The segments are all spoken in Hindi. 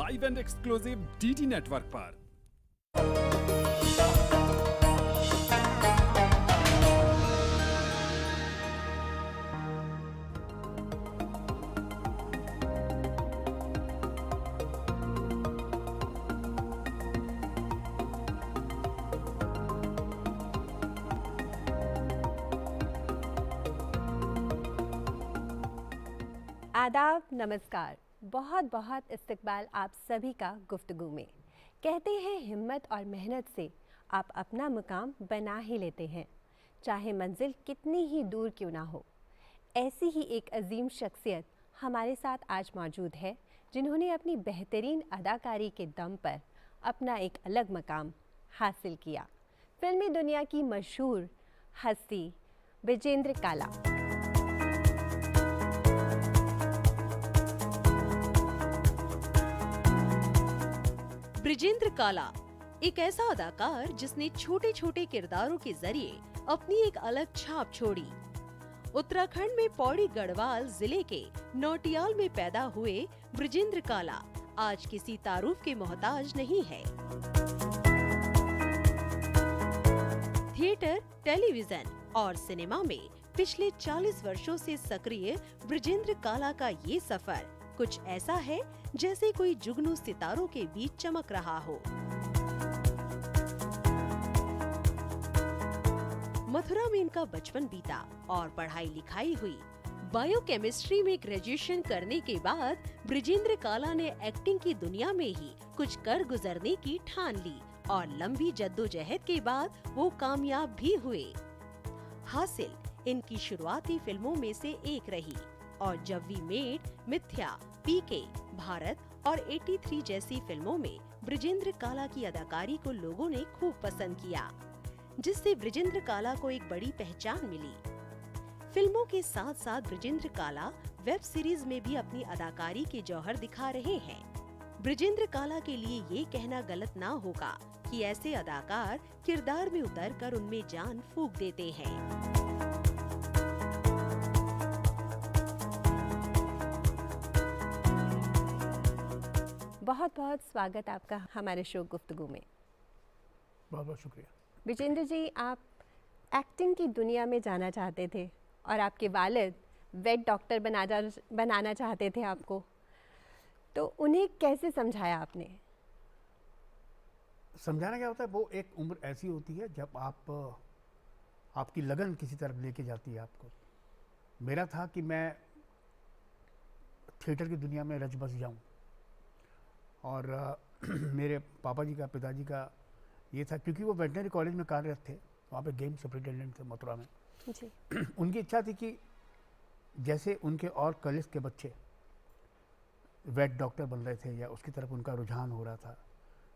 Live and exclusive DD network पर। आदाब, नमस्कार, बहुत बहुत इस्तकबाल आप सभी का गुफ्तगू में। कहते हैं हिम्मत और मेहनत से आप अपना मुकाम बना ही लेते हैं, चाहे मंजिल कितनी ही दूर क्यों ना हो। ऐसी ही एक अजीम शख्सियत हमारे साथ आज मौजूद है, जिन्होंने अपनी बेहतरीन अदाकारी के दम पर अपना एक अलग मकाम हासिल किया। फिल्मी दुनिया की मशहूर हस्ती ब्रिजेंद्र काला। ब्रिजेंद्र काला एक ऐसा अदाकार जिसने छोटे छोटे किरदारों के जरिए अपनी एक अलग छाप छोड़ी। उत्तराखंड में पौड़ी गढ़वाल जिले के नौटियाल में पैदा हुए ब्रिजेंद्र काला आज किसी तारुफ के मोहताज नहीं है। थिएटर, टेलीविजन और सिनेमा में पिछले 40 वर्षों से सक्रिय ब्रिजेंद्र काला का ये सफर कुछ ऐसा है जैसे कोई जुगनू सितारों के बीच चमक रहा हो। मथुरा में इनका बचपन बीता और पढ़ाई लिखाई हुई। बायोकेमिस्ट्री में ग्रेजुएशन करने के बाद ब्रिजेंद्र काला ने एक्टिंग की दुनिया में ही कुछ कर गुजरने की ठान ली और लंबी जद्दोजहद के बाद वो कामयाब भी हुए। हासिल इनकी शुरुआती फिल्मों में से एक रही और जब वी मेट, मिथ्या, पीके, भारत और 83 जैसी फिल्मों में ब्रिजेंद्र काला की अदाकारी को लोगों ने खूब पसंद किया, जिससे ब्रिजेंद्र काला को एक बड़ी पहचान मिली। फिल्मों के साथ साथ ब्रिजेंद्र काला वेब सीरीज में भी अपनी अदाकारी के जौहर दिखा रहे हैं। ब्रिजेंद्र काला के लिए ये कहना गलत ना होगा कि ऐसे अदाकार किरदार में उतरकर उनमें जान फूंक देते हैं। बहुत बहुत स्वागत आपका हमारे शो गुफ्तगू में। बहुत बहुत शुक्रिया। ब्रिजेंद्र जी, आप एक्टिंग की दुनिया में जाना चाहते थे और आपके वालिद वेट डॉक्टर बनाना चाहते थे आपको, तो उन्हें कैसे समझाया आपने? समझाना क्या होता है, वो एक उम्र ऐसी होती है जब आपकी लगन किसी तरफ लेके जाती है आपको। मेरा था कि मैं थिएटर की दुनिया में रच बस जाऊं और मेरे पापा जी का, पिताजी का ये था, क्योंकि वो वेटनरी कॉलेज में कार्यरत थे, वहाँ पे गेम सुपरिटेंडेंट थे मथुरा में जी। उनकी इच्छा थी कि जैसे उनके और कॉलेज के बच्चे वेट डॉक्टर बन रहे थे या उसकी तरफ उनका रुझान हो रहा था,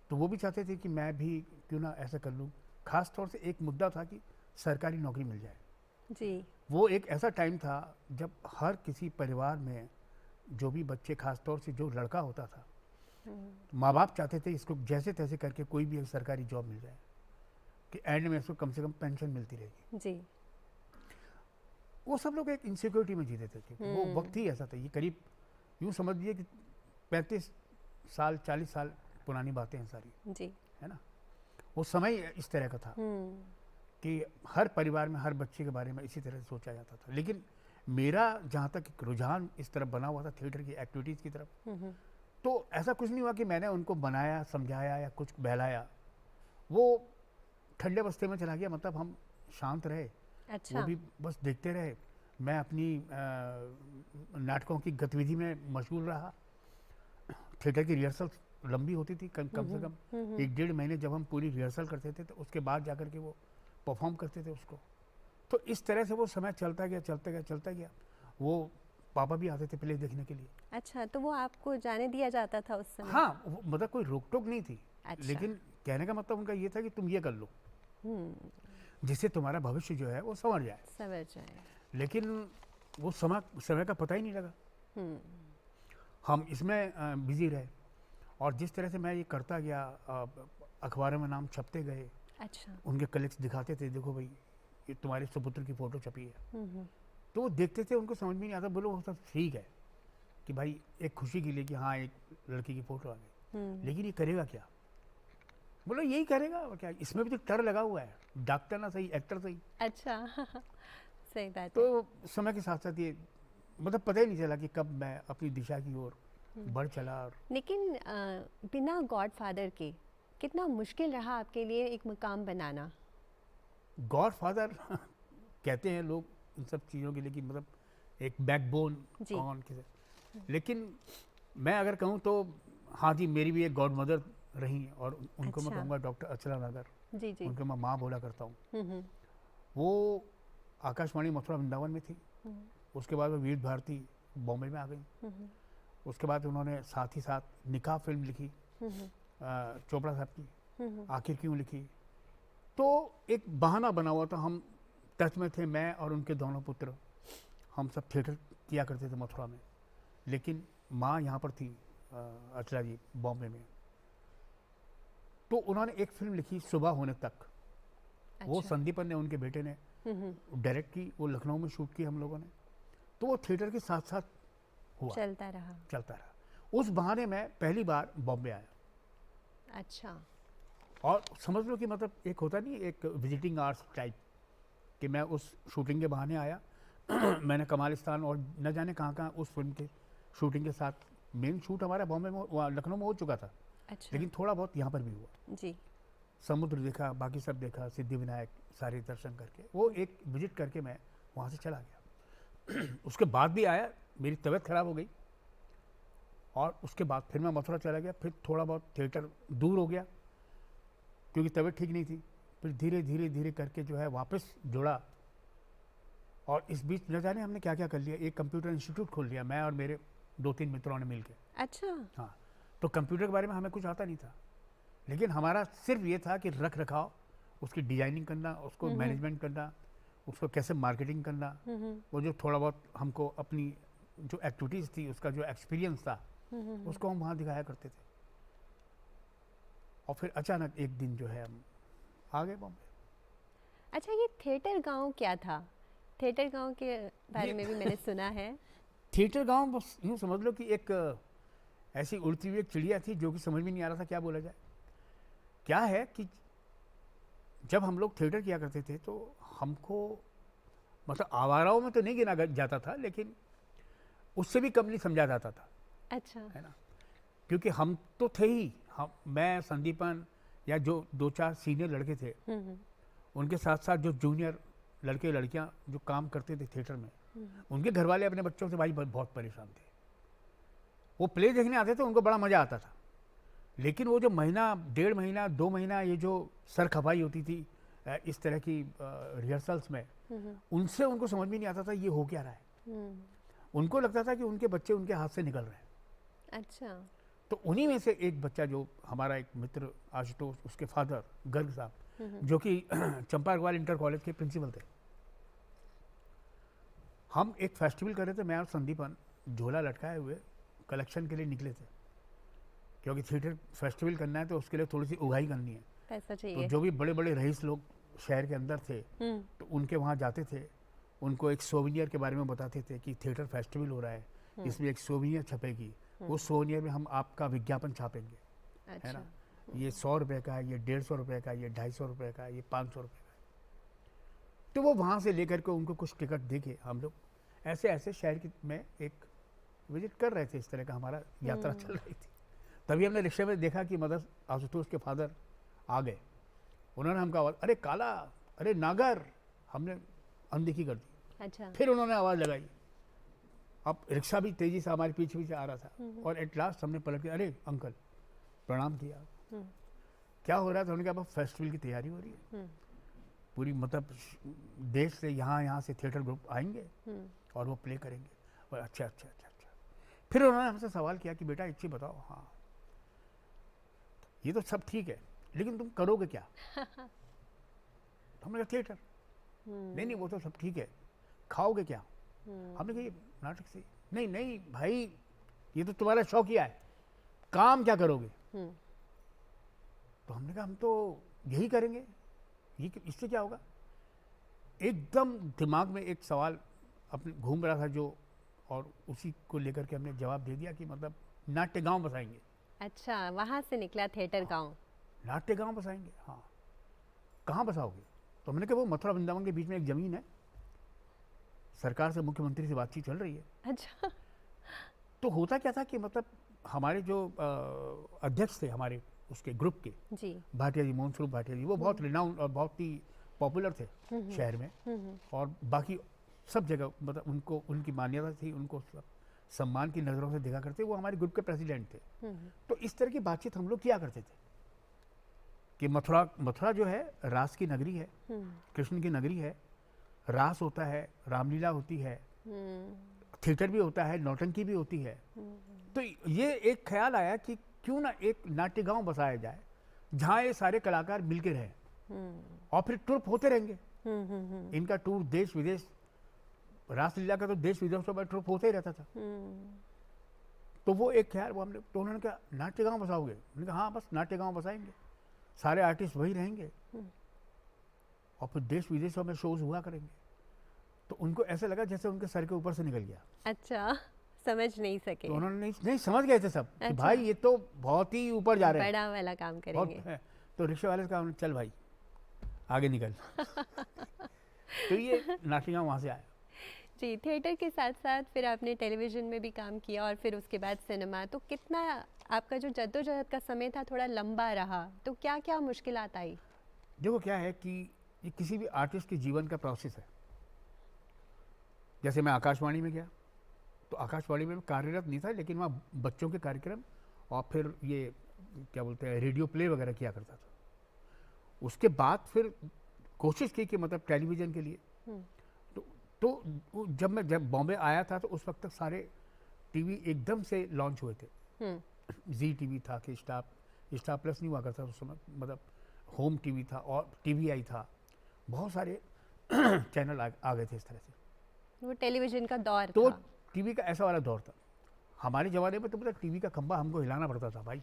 तो वो भी चाहते थे कि मैं भी क्यों ना ऐसा कर लूँ। ख़ास तौर से एक मुद्दा था कि सरकारी नौकरी मिल जाए जी। वो एक ऐसा टाइम था जब हर किसी परिवार में जो भी बच्चे, ख़ास तौर से जो लड़का होता था, माँ बाप चाहते थे इसको जैसे तैसे करके कोई भी एक सरकारी जॉब मिल जाए कि एंड में इसको कम से कम पेंशन मिलती रहेगी जी। वो सब लोग एक इनसिक्योरिटी में जीते थे, क्योंकि वो वक्त ही ऐसा था। ये करीब यूँ समझ लीजिए कि 35 साल 40 साल पुरानी बातें हैं सारी, जी। है ना। वो समय इस तरह का था कि हर परिवार में हर बच्चे के बारे में इसी तरह से सोचा जाता था। लेकिन मेरा जहाँ तक एक रुझान इस तरफ बना हुआ था थिएटर की एक्टिविटीज़ की तरफ, तो ऐसा कुछ नहीं हुआ कि मैंने उनको बनाया, समझाया या कुछ बहलाया। वो ठंडे बस्ते में चला गया, मतलब हम शांत रहे। अच्छा। वो भी बस देखते रहे। मैं अपनी नाटकों की गतिविधि में मशगूल रहा। थिएटर की रिहर्सल लंबी होती थी, कम से कम 1-1.5 महीने जब हम पूरी रिहर्सल करते थे, तो उसके बाद जाकर के वो परफॉर्म करते थे उसको। तो इस तरह से वो समय चलता गया। वो पापा भी आते थे प्ले देखने के लिए। अच्छा, तो वो आपको जाने दिया जाता था उस समय? हाँ, मतलब कोई रोक टोक नहीं थी। अच्छा। लेकिन कहने का मतलब उनका ये था कि तुम ये कर लो जिससे तुम्हारा भविष्य जो है वो संवर जाए। लेकिन वो समय का पता ही नहीं लगा। हम इसमें बिजी रहे और जिस तरह से मैं ये करता गया, अखबारों में नाम छपते गए। अच्छा। उनके कलीग्स दिखाते थे, देखो भाई ये तुम्हारे सुपुत्र की फ़ोटो छपी है। तो वो देखते थे, उनको समझ में नहीं आता, बोलो वो सब ठीक है, कि भाई एक खुशी के लिए कि हाँ एक लड़की की फ़ोटो आ गई, लेकिन ये करेगा क्या? बोलो यही करेगा और क्या, इसमें भी तो टर लगा हुआ है, डॉक्टर ना सही एक्टर सही। अच्छा सही बात है। तो समय के साथ साथ ये मतलब पता ही नहीं चला कि कब मैं अपनी दिशा की ओर बढ़ चला। और लेकिन बिना गॉडफादर के कितना मुश्किल रहा आपके लिए एक मुकाम बनाना? गॉडफादर कहते हैं लोग इन सब चीज़ों के लिए कि मतलब एक बैकबोन जी। कौन किसे, लेकिन मैं अगर कहूँ तो हाँ जी, मेरी भी एक गॉड मदर रही और उनको मैं अच्छा। कहूँगा डॉक्टर अर्चना नगर, जी जी। उनको मैं माँ बोला करता हूँ। हम्म। वो आकाशवाणी मथुरा वृंदावन में थी, उसके बाद वो वीर भारती बॉम्बे में आ गई, उसके बाद उन्होंने साथ ही साथ निकाह फिल्म लिखी चोपड़ा साहब की, आखिर क्यों लिखी। तो एक बहाना बना हुआ था, हम टच में थे, मैं और उनके दोनों पुत्र, हम सब थिएटर किया करते थे मथुरा में, लेकिन माँ यहाँ पर थी अर्चना जी बॉम्बे में। तो उन्होंने एक फिल्म लिखी सुबह होने तक, वो अच्छा। संदीपन ने, उनके बेटे ने डायरेक्ट की, वो लखनऊ में शूट की हम लोगों ने। तो वो थिएटर के साथ साथ हुआ, चलता रहा। चलता रहा। उस बहाने मैं पहली बार बॉम्बे आया। अच्छा। और समझ लो कि मतलब एक होता नहीं एक विजिटिंग आवर्स टाइप, कि मैं उस शूटिंग के बहाने आया मैंने कमालिस्तान और न जाने कहाँ कहाँ उस फिल्म के शूटिंग के साथ, मेन शूट हमारा बॉम्बे में लखनऊ में हो चुका था, अच्छा। लेकिन थोड़ा बहुत यहाँ पर भी हुआ। जी। समुद्र देखा, बाकी सब देखा, सिद्धि विनायक सारे दर्शन करके, वो एक विजिट करके मैं वहाँ से चला गया। उसके बाद भी आया, मेरी तबीयत खराब हो गई और उसके बाद फिर मैं मथुरा चला गया, फिर थोड़ा बहुत थिएटर दूर हो गया क्योंकि तबीयत ठीक नहीं थी, फिर धीरे धीरे धीरे करके जो है वापस जुड़ा। और इस बीच न जाने हमने क्या क्या कर लिया, एक कंप्यूटर इंस्टीट्यूट खोल लिया, मैं और मेरे 2-3 मित्रों ने मिलकर। अच्छा। हाँ, तो कंप्यूटर के बारे में हमें कुछ आता नहीं था, लेकिन हमारा सिर्फ ये था कि रख रखाव, उसकी डिजाइनिंग करना, उसको मैनेजमेंट करना, उसको कैसे मार्केटिंग करना, वो जो थोड़ा बहुत हमको अपनी जो एक्टिविटीज़ थी, उसका जो एक्सपीरियंस था, उसको हम वहाँ दिखाया करते थे। और फिर अचानक एक दिन जो है हम आ गए बॉम्बे। अच्छा, ये थिएटर गांव क्या था? थिएटर गांव के बारे में भी मैंने सुना है। थिएटर गांव बस यूँ समझ लो कि एक ऐसी उड़ती हुई एक चिड़िया थी जो कि समझ में नहीं आ रहा था क्या बोला जाए। क्या है कि जब हम लोग थिएटर किया करते थे तो हमको मतलब आवाराओं में तो नहीं गिना जाता था, लेकिन उससे भी कम नहीं समझा जाता था, अच्छा। है ना, क्योंकि हम तो थे ही, हम, मैं, संदीपन या जो 2-4 सीनियर लड़के थे, उनके साथ साथ जो जूनियर लड़के लड़कियां जो काम करते थे थिएटर में, उनके घर वाले अपने बच्चों से भाई बहुत परेशान थे। वो प्ले देखने आते थे, उनको बड़ा मज़ा आता था, लेकिन वो जो महीना, 1.5 महीना, 2 महीना ये जो सर खपाई होती थी इस तरह की रिहर्सल्स में, उनसे उनको समझ में नहीं आता था ये हो क्या रहा है। उनको लगता था कि उनके बच्चे उनके हाथ से निकल रहे हैं। अच्छा। तो उन्हीं में से एक बच्चा जो हमारा एक मित्र आशुतोष, उसके फादर गर्ग साहब, जो कि चंपा अग्रवाल इंटर कॉलेज के प्रिंसिपल थे, हम एक फेस्टिवल कर रहे थे, मैं और संदीपन झोला लटकाए हुए कलेक्शन के लिए निकले थे, क्योंकि थिएटर फेस्टिवल करना है तो उसके लिए थोड़ी सी उगाही करनी है। पैसा तो चाहिए। जो भी बड़े बड़े रईस लोग शहर के अंदर थे, तो उनके वहाँ जाते थे, उनको एक सोविनियर के बारे में बताते थे कि थिएटर फेस्टिवल हो रहा है, इसमें एक सोविनियर छपेगी, वो सोविनियर में हम आपका विज्ञापन छापेंगे, है अच्छा। ना, ये 100 रुपये का है, ये 150 रुपये का है, ये 250 रुपये का है, ये 500 रुपये का है। तो वो वहाँ से लेकर के उनको कुछ टिकट दे के हम लोग ऐसे ऐसे शहर में एक विजिट कर रहे थे, इस तरह का हमारा यात्रा चल रही थी। तभी हमने रिक्शे में देखा कि मदर आशुतोष के फादर आ गए। उन्होंने हमको आवाज़, अरे काला, अरे नागर, हमने अनदेखी कर दी। अच्छा। फिर उन्होंने आवाज़ लगाई, अब रिक्शा भी तेज़ी से हमारे पीछे पीछे आ रहा था, और एट लास्ट हमने पलट के, अरे अंकल, प्रणाम किया। क्या हो रहा था? उन्होंने कहा अब फेस्टिवल की तैयारी हो रही है, पूरी मतलब देश से यहाँ से थिएटर ग्रुप आएंगे और वो प्ले करेंगे। और अच्छा अच्छा अच्छा अच्छा। फिर उन्होंने हमसे सवाल किया कि बेटा एक चीज़ बताओ, हाँ ये तो सब ठीक है, लेकिन तुम करोगे क्या? हमने कहा थिएटर। नहीं नहीं वो तो सब ठीक है, खाओगे क्या? हमने कहा ये नाटक से। नहीं नहीं भाई, ये तो तुम्हारा शौकिया है, काम क्या करोगे? तो हमने कहा हम तो यही करेंगे, ये इससे क्या होगा? एकदम दिमाग में एक सवाल अपने घूम रहा था जो और उसी को लेकर के हमने जवाब दे दिया कि मतलब नाट्य गांव बसाएंगे। अच्छा, वहाँ से निकला थिएटर गांव। नाट्य गांव बसाएंगे, हाँ। कहाँ बसाओगे? तो हमने कहा वो मथुरा वृंदावन के बीच में एक ज़मीन है, सरकार से मुख्यमंत्री से बातचीत चल रही है। अच्छा। तो होता क्या था कि मतलब हमारे जो अध्यक्ष थे हमारे उसके ग्रुप के, जी। भाटिया जी, मोहन स्वरूप भाटिया जी, वो बहुत रिनाउंड और बहुत ही पॉपुलर थे शहर में, और बाकी सब जगह मतलब उनको उनकी मान्यता थी, उनको सम्मान की नज़रों से देखा करते। वो हमारे ग्रुप के प्रेसिडेंट थे। तो इस तरह की बातचीत हम लोग किया करते थे कि मथुरा जो है रास की नगरी है, कृष्ण की नगरी है, रास होता है, रामलीला होती है, थिएटर भी होता है, नौटंकी भी होती है। तो ये एक ख्याल आया कि क्यों ना एक नाट्य गांव बसाया जाए जहाँ ये सारे कलाकार मिलके रहें और फिर टूर होते रहेंगे। इनका टूर देश विदेश, रासलीला का तो देश विदेशों में ट्रुप होता ही रहता था। तो वो एक ख्याल वो हमने, तो उन्होंने कहा नाट्य गांव बसाओगे? उन्होंने कहा हाँ बस नाट्य गांव बसाएंगे, सारे आर्टिस्ट वही रहेंगे और फिर देश विदेशों में शोज हुआ करेंगे। तो उनको ऐसा लगा जैसे उनके सर के ऊपर से निकल गया। अच्छा, समझ नहीं सके। तो उन्होंने नहीं समझ गए थे सब कि भाई ये तो बहुत ही ऊपर जा रहे हैं, बड़ा वाला काम करेंगे। है। तो रिक्शे वाले से कहा चल भाई आगे निकल। तो ये नाट्य गांव वहाँ से आया। जी, थिएटर के साथ साथ फिर आपने टेलीविज़न में भी काम किया और फिर उसके बाद सिनेमा। तो कितना आपका जो जद्दोजहद का समय था थोड़ा लंबा रहा, तो क्या क्या मुश्किलात आई? देखो क्या है कि ये किसी भी आर्टिस्ट के जीवन का प्रोसेस है। जैसे मैं आकाशवाणी में गया तो आकाशवाणी में कार्यरत नहीं था, लेकिन वहाँ बच्चों के कार्यक्रम और फिर ये क्या बोलते हैं रेडियो प्ले वगैरह किया करता था। उसके बाद फिर कोशिश की कि मतलब टेलीविज़न के लिए। तो जब बॉम्बे आया था तो उस वक्त तक सारे टीवी एकदम से लॉन्च हुए थे। जी टीवी था कि स्टार प्लस नहीं हुआ करता उस समय, मतलब होम टीवी था और टीवीआई था, बहुत सारे चैनल आ गए थे इस तरह से। वो टेलीविज़न का दौर तो था। टीवी का ऐसा वाला दौर था। हमारे ज़माने में तो मतलब टीवी का खंभा हमको हिलाना पड़ता था भाई।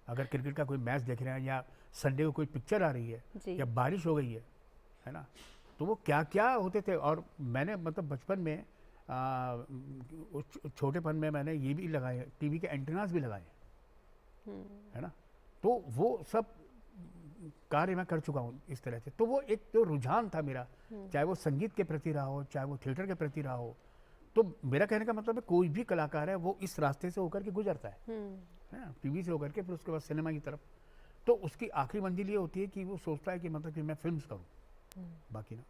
अगर क्रिकेट का कोई मैच देख रहे हैं या संडे को कोई पिक्चर आ रही है या बारिश हो गई है ना, तो वो क्या क्या होते थे। और मैंने मतलब बचपन में छोटेपन में मैंने ये भी लगाए, टीवी के एंटीनास भी लगाए, है ना। तो वो सब कार्य मैं कर चुका हूँ इस तरह से। तो वो एक जो रुझान था मेरा, चाहे वो संगीत के प्रति रहा हो, चाहे वो थिएटर के प्रति रहा हो, तो मेरा कहने का मतलब है कोई भी कलाकार है वो इस रास्ते से होकर के गुजरता है ना, टीवी से होकर के फिर उसके बाद सिनेमा की तरफ। तो उसकी आखिरी मंजिल ये होती है कि वो सोचता है कि मतलब कि मैं फिल्म्स करूँ, बाकी ना।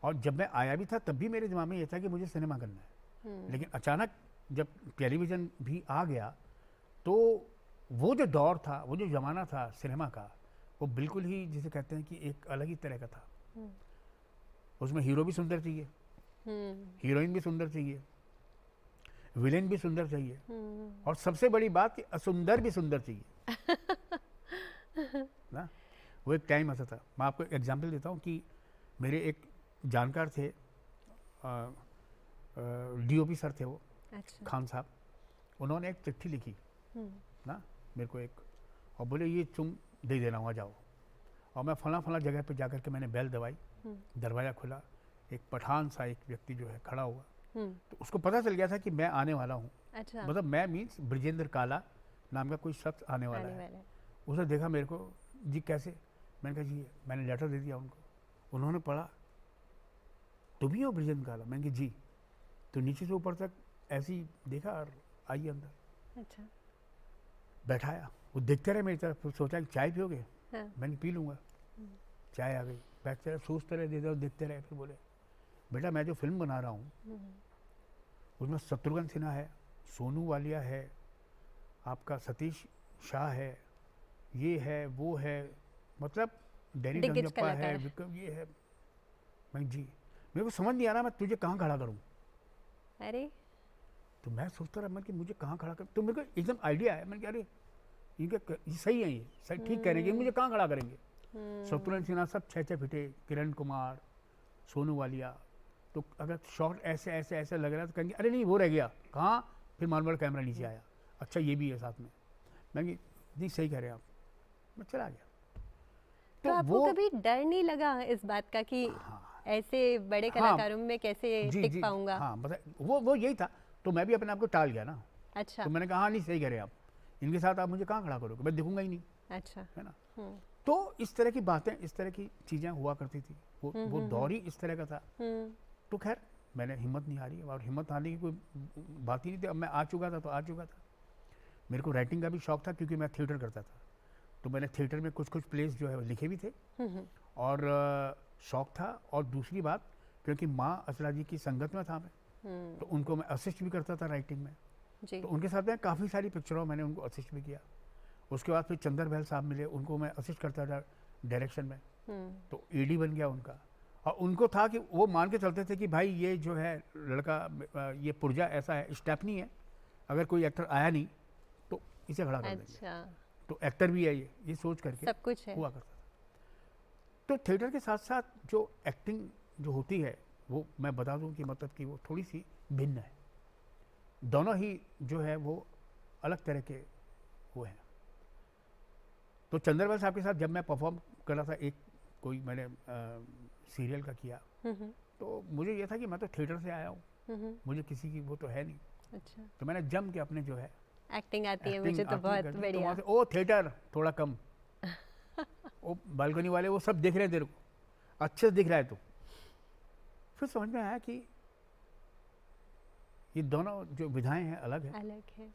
और जब मैं आया भी था तब भी मेरे दिमाग में ये था कि मुझे सिनेमा करना है। लेकिन अचानक जब टेलीविज़न भी आ गया तो वो जो दौर था, वो जो ज़माना था सिनेमा का, वो बिल्कुल ही जिसे कहते हैं कि एक अलग ही तरह का था। उसमें हीरो भी सुंदर चाहिए, हीरोइन भी सुंदर चाहिए, विलेन भी सुंदर चाहिए, और सबसे बड़ी बात कि असुंदर भी सुंदर चाहिए ना। वो एक टाइम ऐसा था। मैं आपको एग्जांपल देता हूँ कि मेरे एक जानकार थे, डीओपी सर थे वो, अच्छा। खान साहब। उन्होंने एक चिट्ठी लिखी ना मेरे को एक, और बोले ये तुम दे देना वहाँ जाओ। और मैं फला जगह पे जाकर के मैंने बेल दबाई, दरवाज़ा खुला, एक पठान सा एक व्यक्ति जो है खड़ा हुआ। तो उसको पता चल गया था कि मैं आने वाला हूँ। अच्छा। मतलब मैं मीन्स ब्रिजेंद्र काला नाम का कोई शख्स आने वाला है। उसने देखा मेरे को, जी कैसे? मैंने कहा जी, मैंने लेटर दे दिया उनको। उन्होंने पढ़ा, तुम ही हो ब्रिजेंद्र काला? मैंने कहा जी। तो नीचे से ऊपर तक ऐसे ही देखा और आइए अंदर। अच्छा। बैठाया, वो देखते रहे मेरी तरफ। फिर सोचा कि चाय पियोगे? हाँ। मैंने पी लूँगा। चाय आ गई, बैठते रहे, सोचते रहे, दे दो, देखते रहे। फिर बोले बेटा मैं जो फिल्म बना रहा हूँ उसमें शत्रुघ्न सिन्हा है, सोनू वालिया है, आपका सतीश शाह है, ये है वो है, मतलब डैनी डंगप्पा है, विक्रम ये है। मैं जी मेरे को समझ नहीं आ रहा मैं तुझे कहाँ खड़ा करूँ। अरे तो मैं सोचता रहा मैं कि मुझे कहाँ खड़ा कर। तो मेरे को एकदम आइडिया है, मैंने कहा अरे ये सही है, ये सही ठीक कह रहे हैं, मुझे कहाँ खड़ा करेंगे। शत्रुघ्न सिन्हा सब छह फिटे, किरण कुमार, सोनू वालिया। तो अगर शॉट ऐसे ऐसे ऐसे लग रहा है तो कहेंगे अरे नहीं वो रह गया कहाँ। फिर मार्बल कैमरा नीचे आया, अच्छा ये भी है साथ में। मैं नहीं सही कह रहे हैं आप। मैं चला गया। तो आपको कभी डर नहीं लगा इस बात का कि हाँ ऐसे बड़े हाँ, कलाकारों में कैसे जी टिक जी पाऊंगा। हाँ, वो यही था। तो मैं भी अपने आप को टाल गया ना। अच्छा तो मैंने कहा हाँ नहीं सही कह रहे हैं आप, इनके साथ आप मुझे कहाँ खड़ा करोगे, मैं दिखूंगा ही नहीं, अच्छा। है ना। हम्म तो इस तरह की बातें, इस तरह की चीज़ें हुआ करती थी। वो दौर ही इस तरह का था। हम्म तो खैर मैंने हिम्मत नहीं हारी, और हिम्मत हारने की कोई बात ही नहीं थी। अब मैं आ चुका था तो आ चुका था। मेरे को राइटिंग का भी शौक था क्योंकि मैं थिएटर करता था, तो मैंने थिएटर में कुछ कुछ प्लेस जो है वो लिखे भी थे, और शौक था। और दूसरी बात, क्योंकि माँ असला जी की संगत में था मैं, तो उनको मैं असिस्ट भी करता था राइटिंग में। जी तो उनके साथ में काफ़ी सारी पिक्चरों में मैंने उनको असिस्ट भी किया। उसके बाद फिर चंदर बहल साहब मिले, उनको मैं असिस्ट करता था डायरेक्शन में, तो एडी बन गया उनका। और उनको था कि वो मान के चलते थे कि भाई ये जो है लड़का, ये पुर्जा ऐसा है, स्टेपनी है, अगर कोई एक्टर आया नहीं तो इसे खड़ा कर देंगे, अच्छा तो एक्टर भी है ये सोच करके सब कुछ है। हुआ करता था। तो थिएटर के साथ साथ जो एक्टिंग जो होती है, वो मैं बता दूं कि मतलब कि वो थोड़ी सी भिन्न है। दोनों ही जो है वो अलग तरह के वो हैं। तो चंद्रबल साहब के साथ जब मैं परफॉर्म कर रहा था, एक कोई मैंने सीरियल का किया, तो मुझे ये था कि मैं तो थिएटर से आया हूँ, मुझे किसी की वो तो है नहीं। अच्छा तो मैंने जम के अपने जो है एक्टिंग आती है एक्टिंग मुझे तो आती बहुत कर दी। तो बढ़िया। वहाँ से ओ थिएटर थोड़ा कम वो बालकनी वाले वो सब देख रहे हैं तेरे को, अच्छे से दिख रहा है तो। फिर समझ में आया कि ये दोनों जो विधाएं हैं अलग है, अलग है।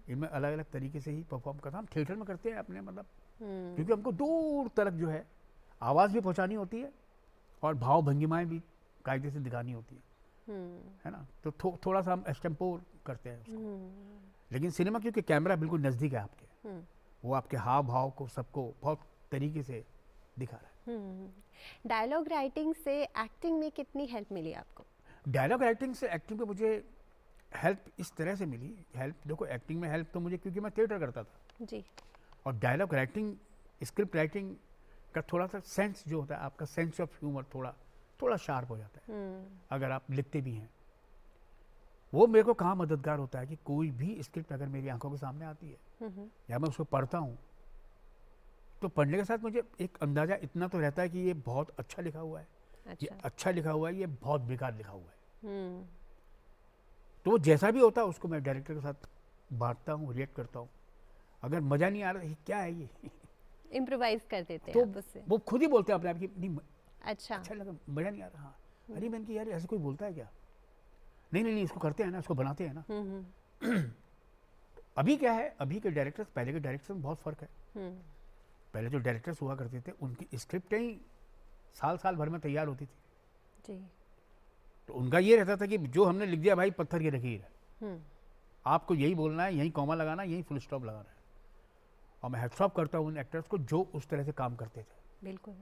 इनमें अलग अलग तरीके से ही परफॉर्म करता। हम थिएटर में करते हैं अपने मतलब, क्योंकि हमको दूर तक जो है आवाज़ भी पहुंचानी होती है और भाव भंगिमाएं भी कायदे से दिखानी होती है ना। तो थोड़ा सा हम एक्सटेम्पोर करते हैं उसको। लेकिन सिनेमा क्योंकि कैमरा बिल्कुल नज़दीक है आपके, वो आपके हाव भाव को सबको बहुत तरीके से दिखा रहा है। डायलॉग राइटिंग से एक्टिंग में कितनी हेल्प मिली आपको? डायलॉग राइटिंग से एक्टिंग पे मुझे हेल्प इस तरह से मिली। हेल्प देखो, एक्टिंग में हेल्प तो मुझे क्योंकि मैं थिएटर करता था जी। और डायलॉग राइटिंग, स्क्रिप्ट राइटिंग का थोड़ा सा सेंस जो होता है, आपका सेंस ऑफ ह्यूमर थोड़ा शार्प हो जाता है अगर आप लिखते भी हैं। वो मेरे को कहाँ मददगार होता है कि कोई भी स्क्रिप्ट अगर मेरी आंखों के सामने आती है या मैं उसको पढ़ता हूँ, तो पढ़ने के साथ मुझे एक अंदाज़ा इतना तो रहता है कि ये बहुत अच्छा लिखा हुआ है, ये अच्छा लिखा हुआ है, ये बहुत बेकार लिखा हुआ है। तो वो जैसा भी होता है उसको मैं डायरेक्टर के साथ बांटता हूँ, रिएक्ट करता हूँ। अगर मज़ा नहीं आ रहा है क्या है ये इम्प्रोवाइज कर देते तो हैं आप उससे? वो खुद ही बोलते हैं अपने आप की नहीं अच्छा लगा, मज़ा नहीं आ रहा। हाँ अरे मैंने कि यार ऐसे कोई बोलता है क्या? नहीं इसको करते हैं ना, इसको बनाते हैं ना। अभी क्या है, अभी के डायरेक्टर्स पहले के डायरेक्टर्स में बहुत फ़र्क है। पहले जो डायरेक्टर्स हुआ करते थे उनकी स्क्रिप्टें ही साल भर में तैयार होती थी जी। तो उनका ये रहता था कि जो हमने लिख दिया भाई पत्थर की लकीर है, आपको यही बोलना है, यही कॉमा लगाना है, यही फुल स्टॉप लगाना है। और मैं हैट्स ऑफ करता हूँ उन एक्टर्स को जो उस तरह से काम करते थे। बिल्कुल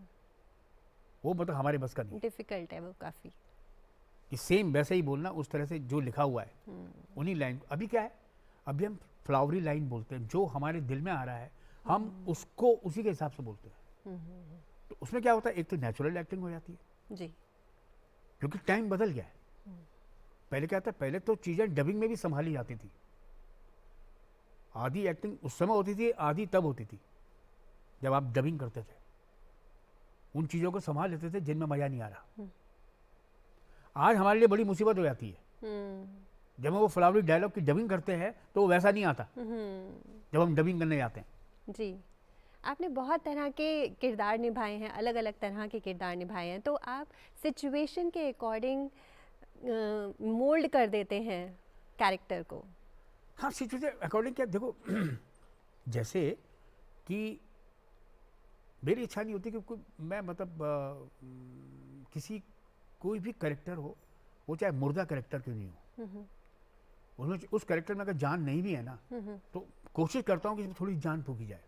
वो मतलब हमारे बस का नहीं डिफिकल्ट है वो काफ़ी, कि सेम वैसे ही बोलना उस तरह से जो लिखा हुआ है उन्हीं लाइन। अभी क्या है, अभी हम फ्लावरी लाइन बोलते हैं, जो हमारे दिल में आ रहा है हम उसको उसी के हिसाब से बोलते हैं। तो उसमें क्या होता है, एक तो नेचुरल एक्टिंग हो जाती है जी। क्योंकि टाइम बदल गया है। पहले क्या था, पहले तो चीज़ें डबिंग में भी संभाली जाती थी। आधी एक्टिंग उस समय होती थी, आधी तब होती थी जब आप डबिंग करते थे, उन चीज़ों को संभाल लेते थे जिनमें मज़ा नहीं आ रहा। आज हमारे लिए बड़ी मुसीबत हो जाती है जब हम वो फ्लावरी डायलॉग की डबिंग करते हैं तो वो वैसा नहीं आता जब हम डबिंग करने जाते हैं। जी। आपने बहुत तरह के किरदार निभाए हैं, अलग अलग तरह के किरदार निभाए हैं, तो आप सिचुएशन के अकॉर्डिंग मोल्ड कर देते हैं कैरेक्टर को? हाँ, सिचुएशन अकॉर्डिंग क्या, देखो जैसे कि मेरी इच्छा नहीं होती कि मैं मतलब किसी कोई भी कैरेक्टर हो, वो चाहे मुर्दा कैरेक्टर क्यों नहीं हो, उसमें उस कैरेक्टर में अगर जान नहीं भी है ना, तो कोशिश करता हूँ कि इसमें थोड़ी जान फूकी जाए,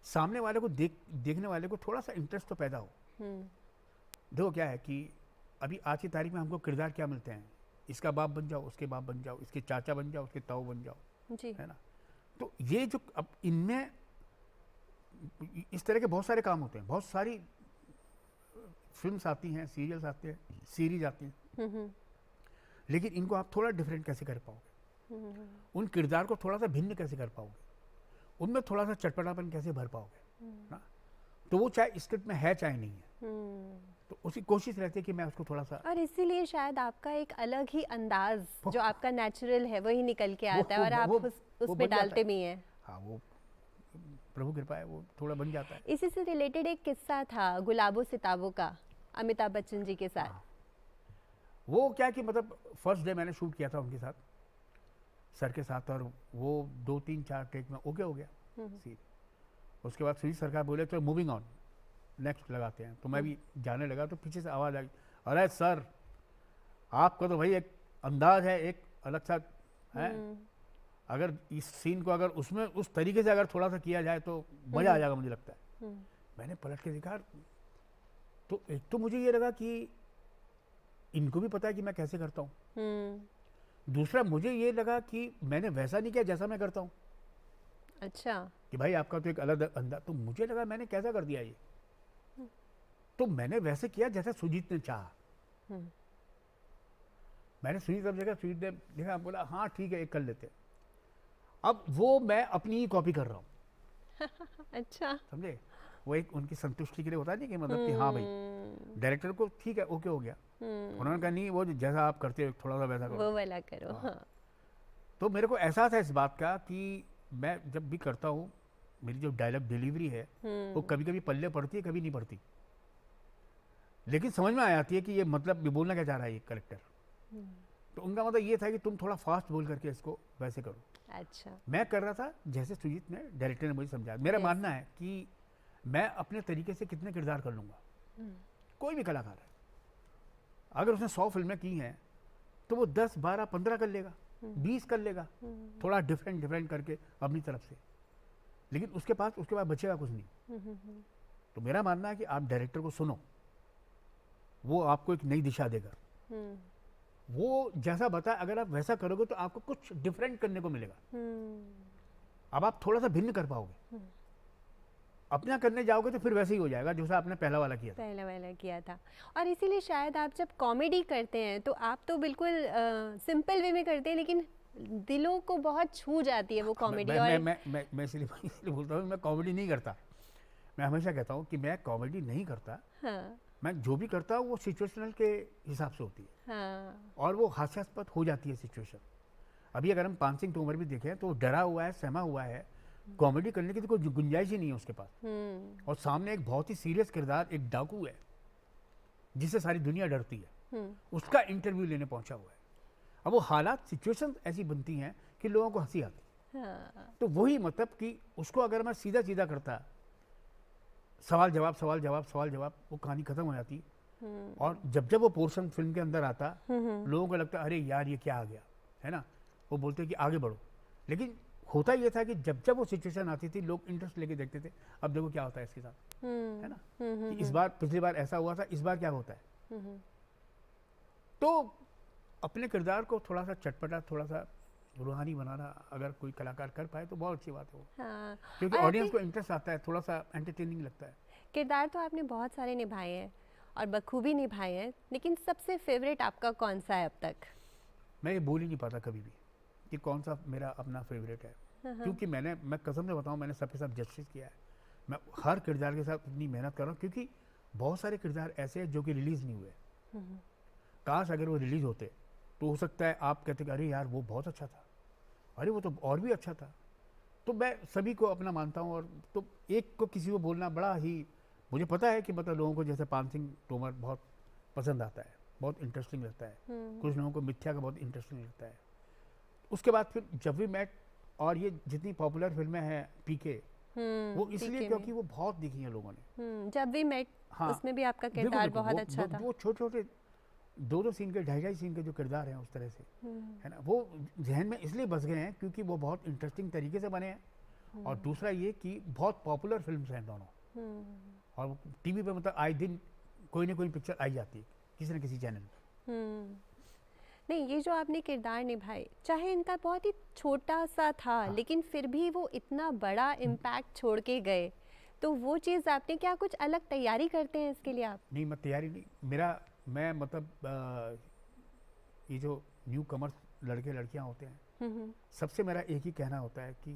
सामने वाले को देखने वाले को थोड़ा सा इंटरेस्ट तो पैदा हो। देखो क्या है कि अभी आज की तारीख में हमको किरदार क्या मिलते हैं, इसका बाप बन जाओ, उसके बाप बन जाओ, इसके चाचा बन जाओ, उसके ताऊ बन जाओ, है ना। तो ये जो अब इनमें इस तरह के बहुत सारे काम होते हैं, बहुत सारी फिल्म्स आती हैं, सीरियल्स आते हैं, सीरीज आती हैं, लेकिन इनको आप थोड़ा डिफरेंट कैसे कर पाओगे, उन किरदार को थोड़ा सा भिन्न कैसे कर पाओगे, उनमें थोड़ा सा चटपटापन कैसे भर पाओगे ना। तो वो चाहे स्क्रिप्ट में है चाहे नहीं है, तो उसकी कोशिश रहती है कि मैं उसको थोड़ा सा और इसीलिए शायद आपका एक अलग ही अंदाज जो आपका नेचुरल है वही निकल के आता है और आप उस वो पे बन जाता डालते है। भी हैं। हाँ, वो प्रभु कृपा है, वो थोड़ा बन जाता है। इसी से रिलेटेड एक किस्सा था गुलाबो सिताबों का अमिताभ बच्चन जी के साथ। हाँ। वो क्या कि मतलब फर्स्ट डे मैंने शूट किया था उनके साथ, सर के साथ, और वो 2-3-4 टेक में ओके हो गया सीन। उसके बाद सुजीत सरकार बोले तो मूविंग ऑन, नेक्स्ट लगाते हैं। तो मैं भी जाने लगा तो पीछे से आवाज़ आई, अरे सर आपका तो भाई एक अंदाज है, एक अलग सा है, अगर इस सीन को अगर उसमें उस तरीके से अगर थोड़ा सा किया जाए तो मज़ा आ जाएगा, मुझे लगता है। मैंने पलट के देखा तो एक तो मुझे ये लगा कि इनको भी पता है कि मैं कैसे करता हूँ। दूसरा मुझे ये लगा कि मैंने वैसा नहीं किया जैसा मैं करता हूँ, अच्छा। कि भाई आपका तो एक अलग अंदाज। तो मुझे लगा मैंने कैसा कर दिया ये, तो मैंने वैसे किया जैसा सुजीत ने चाहा। मैंने सुजीत अब देखा, सुजीत ने देखा, बोला हाँ ठीक है एक कर लेते हैं। अब वो मैं अपनी ही कॉपी कर रहा हूँ। अच्छा। समझे, वो एक उनकी संतुष्टि के लिए होता नहीं कि मतलब कि हाँ भाई डायरेक्टर को ठीक है ओके हो गया, उन्होंने कहा नहीं वो जैसा आप करते हो थोड़ा सा वैसा करो, वो वाला करो। हाँ। तो मेरे को एहसास है इस बात का कि मैं जब भी करता हूँ, मेरी जो डायलॉग डिलीवरी है वो कभी कभी पल्ले पड़ती है, कभी नहीं पड़ती, लेकिन समझ में आ जाती है कि ये मतलब ये बोलना क्या चाह रहा है ये करेक्टर। तो उनका मतलब ये था कि तुम थोड़ा फास्ट बोल करके इसको वैसे करो। अच्छा। मैं कर रहा था जैसे सुजीत ने, डायरेक्टर ने मुझे समझाया। मेरा मानना है कि मैं अपने तरीके से कितने किरदार कर लूँगा। कोई भी कलाकार है, अगर उसने 100 फिल्में की हैं तो वो 10, 12, 15 कर लेगा, 20 कर लेगा, थोड़ा डिफरेंट करके अपनी तरफ से, लेकिन उसके बाद बचेगा कुछ नहीं। तो मेरा मानना है कि आप डायरेक्टर को सुनो, वो आपको एक नई दिशा देगा। वो जैसा बताए अगर आप वैसा करोगे तो आपको कुछ डिफरेंट करने को मिलेगा। अब आप थोड़ा सा भिन्न कर पाओगे, अपना करने जाओगे तो फिर वैसे ही हो जाएगा जैसा आपने पहला वाला किया था। और इसीलिए शायद आप जब कॉमेडी करते हैं तो आप तो बिल्कुल सिंपल वे में करते हैं, लेकिन दिलों को बहुत छू जाती है वो कॉमेडी। मैं इसलिए बोलता हूँ मैं कॉमेडी नहीं करता। मैं हमेशा कहता हूँ कि मैं कॉमेडी नहीं करता। हाँ। मैं जो भी करता हूँ वो सिचुएशनल के हिसाब से होती है। हाँ। और वो हास्यास्पद हो जाती है सिचुएशन। अभी अगर हम पान सिंह तोमर भी देखें तो डरा हुआ है, सहमा हुआ है, कॉमेडी करने की तो कोई गुंजाइश ही नहीं है उसके पास। और सामने एक बहुत ही सीरियस किरदार, एक डाकू है जिससे सारी दुनिया डरती है, उसका इंटरव्यू लेने पहुंचा हुआ है। अब वो हालात, सिचुएशन ऐसी बनती हैं कि लोगों को हंसी आती है। हाँ। तो वही मतलब कि उसको अगर मैं सीधा सीधा करता, सवाल जवाब, वो कहानी खत्म हो जाती। और जब वो पोर्शन फिल्म के अंदर आता, लोगों को लगता अरे यार ये क्या आ गया, है ना, वो बोलते कि आगे बढ़ो। लेकिन होता ये था कि जब वो सिचुएशन आती थी लोग इंटरेस्ट लेके देखते थे। अब देखो क्या होता है इसके साथ, है ना, कि इस बार, पिछली बार ऐसा हुआ था, इस बार क्या होता है। तो अपने किरदार को थोड़ा सा चटपटा, थोड़ा सा रूहानी बनाना अगर कोई कलाकार कर पाए तो बहुत अच्छी बात है वो। हाँ। क्योंकि ऑडियंस को इंटरेस्ट आता है, थोड़ा सा एंटरटेनिंग लगता है। किरदार तो आपने बहुत सारे निभाए हैं और बखूबी निभाए हैं, लेकिन सबसे फेवरेट आपका कौन सा है अब तक? मैं ये बोल ही नहीं पाता कभी भी कि कौन सा मेरा अपना फेवरेट है, क्योंकि मैं कसम से बताऊं, मैंने सबके साथ जस्टिस किया है। मैं हर किरदार के साथ इतनी मेहनत कर रहा हूँ, क्योंकि बहुत सारे किरदार ऐसे हैं जो कि रिलीज़ नहीं हुए। काश अगर वो रिलीज़ होते तो हो सकता है आप कहते कि अरे यार वो बहुत अच्छा था, अरे वो तो और भी अच्छा था। तो मैं सभी को अपना मानता हूँ, और तो एक को किसी को बोलना बड़ा ही, मुझे पता है कि मतलब लोगों को जैसे पान सिंह तोमर बहुत पसंद आता है, बहुत इंटरेस्टिंग लगता है, कुछ लोगों को मिथ्या का बहुत इंटरेस्टिंग लगता है। उसके बाद फिर जब भी मैं, और ये जितनी पॉपुलर फिल्में हैं पीके, वो इसलिए क्योंकि वो बहुत दिखी हैं लोगों ने। जब भी मेट, हाँ, उसमें भी आपका किरदार बहुत अच्छा था। वो छोटे छोटे 2-2 सीन के, 2.5 सीन के जो किरदार हैं उस तरह से, है ना, वो जहन में इसलिए बस गए हैं क्योंकि वो बहुत इंटरेस्टिंग तरीके से बने हैं। और दूसरा ये कि बहुत पॉपुलर फिल्म्स हैं दोनों, और टीवी पे मतलब आए दिन कोई ना कोई पिक्चर आई जाती है किसी न किसी चैनल पे। नहीं, ये जो आपने किरदार निभाए, चाहे इनका बहुत ही छोटा सा था, लेकिन फिर भी वो इतना बड़ा इम्पैक्ट छोड़ के गए, तो वो चीज़ आपने क्या कुछ अलग तैयारी करते हैं इसके लिए आप? नहीं, मैं तैयारी नहीं, मैं मतलब ये जो न्यू कमर्स लड़के लड़कियां होते हैं, सबसे मेरा एक ही कहना होता है कि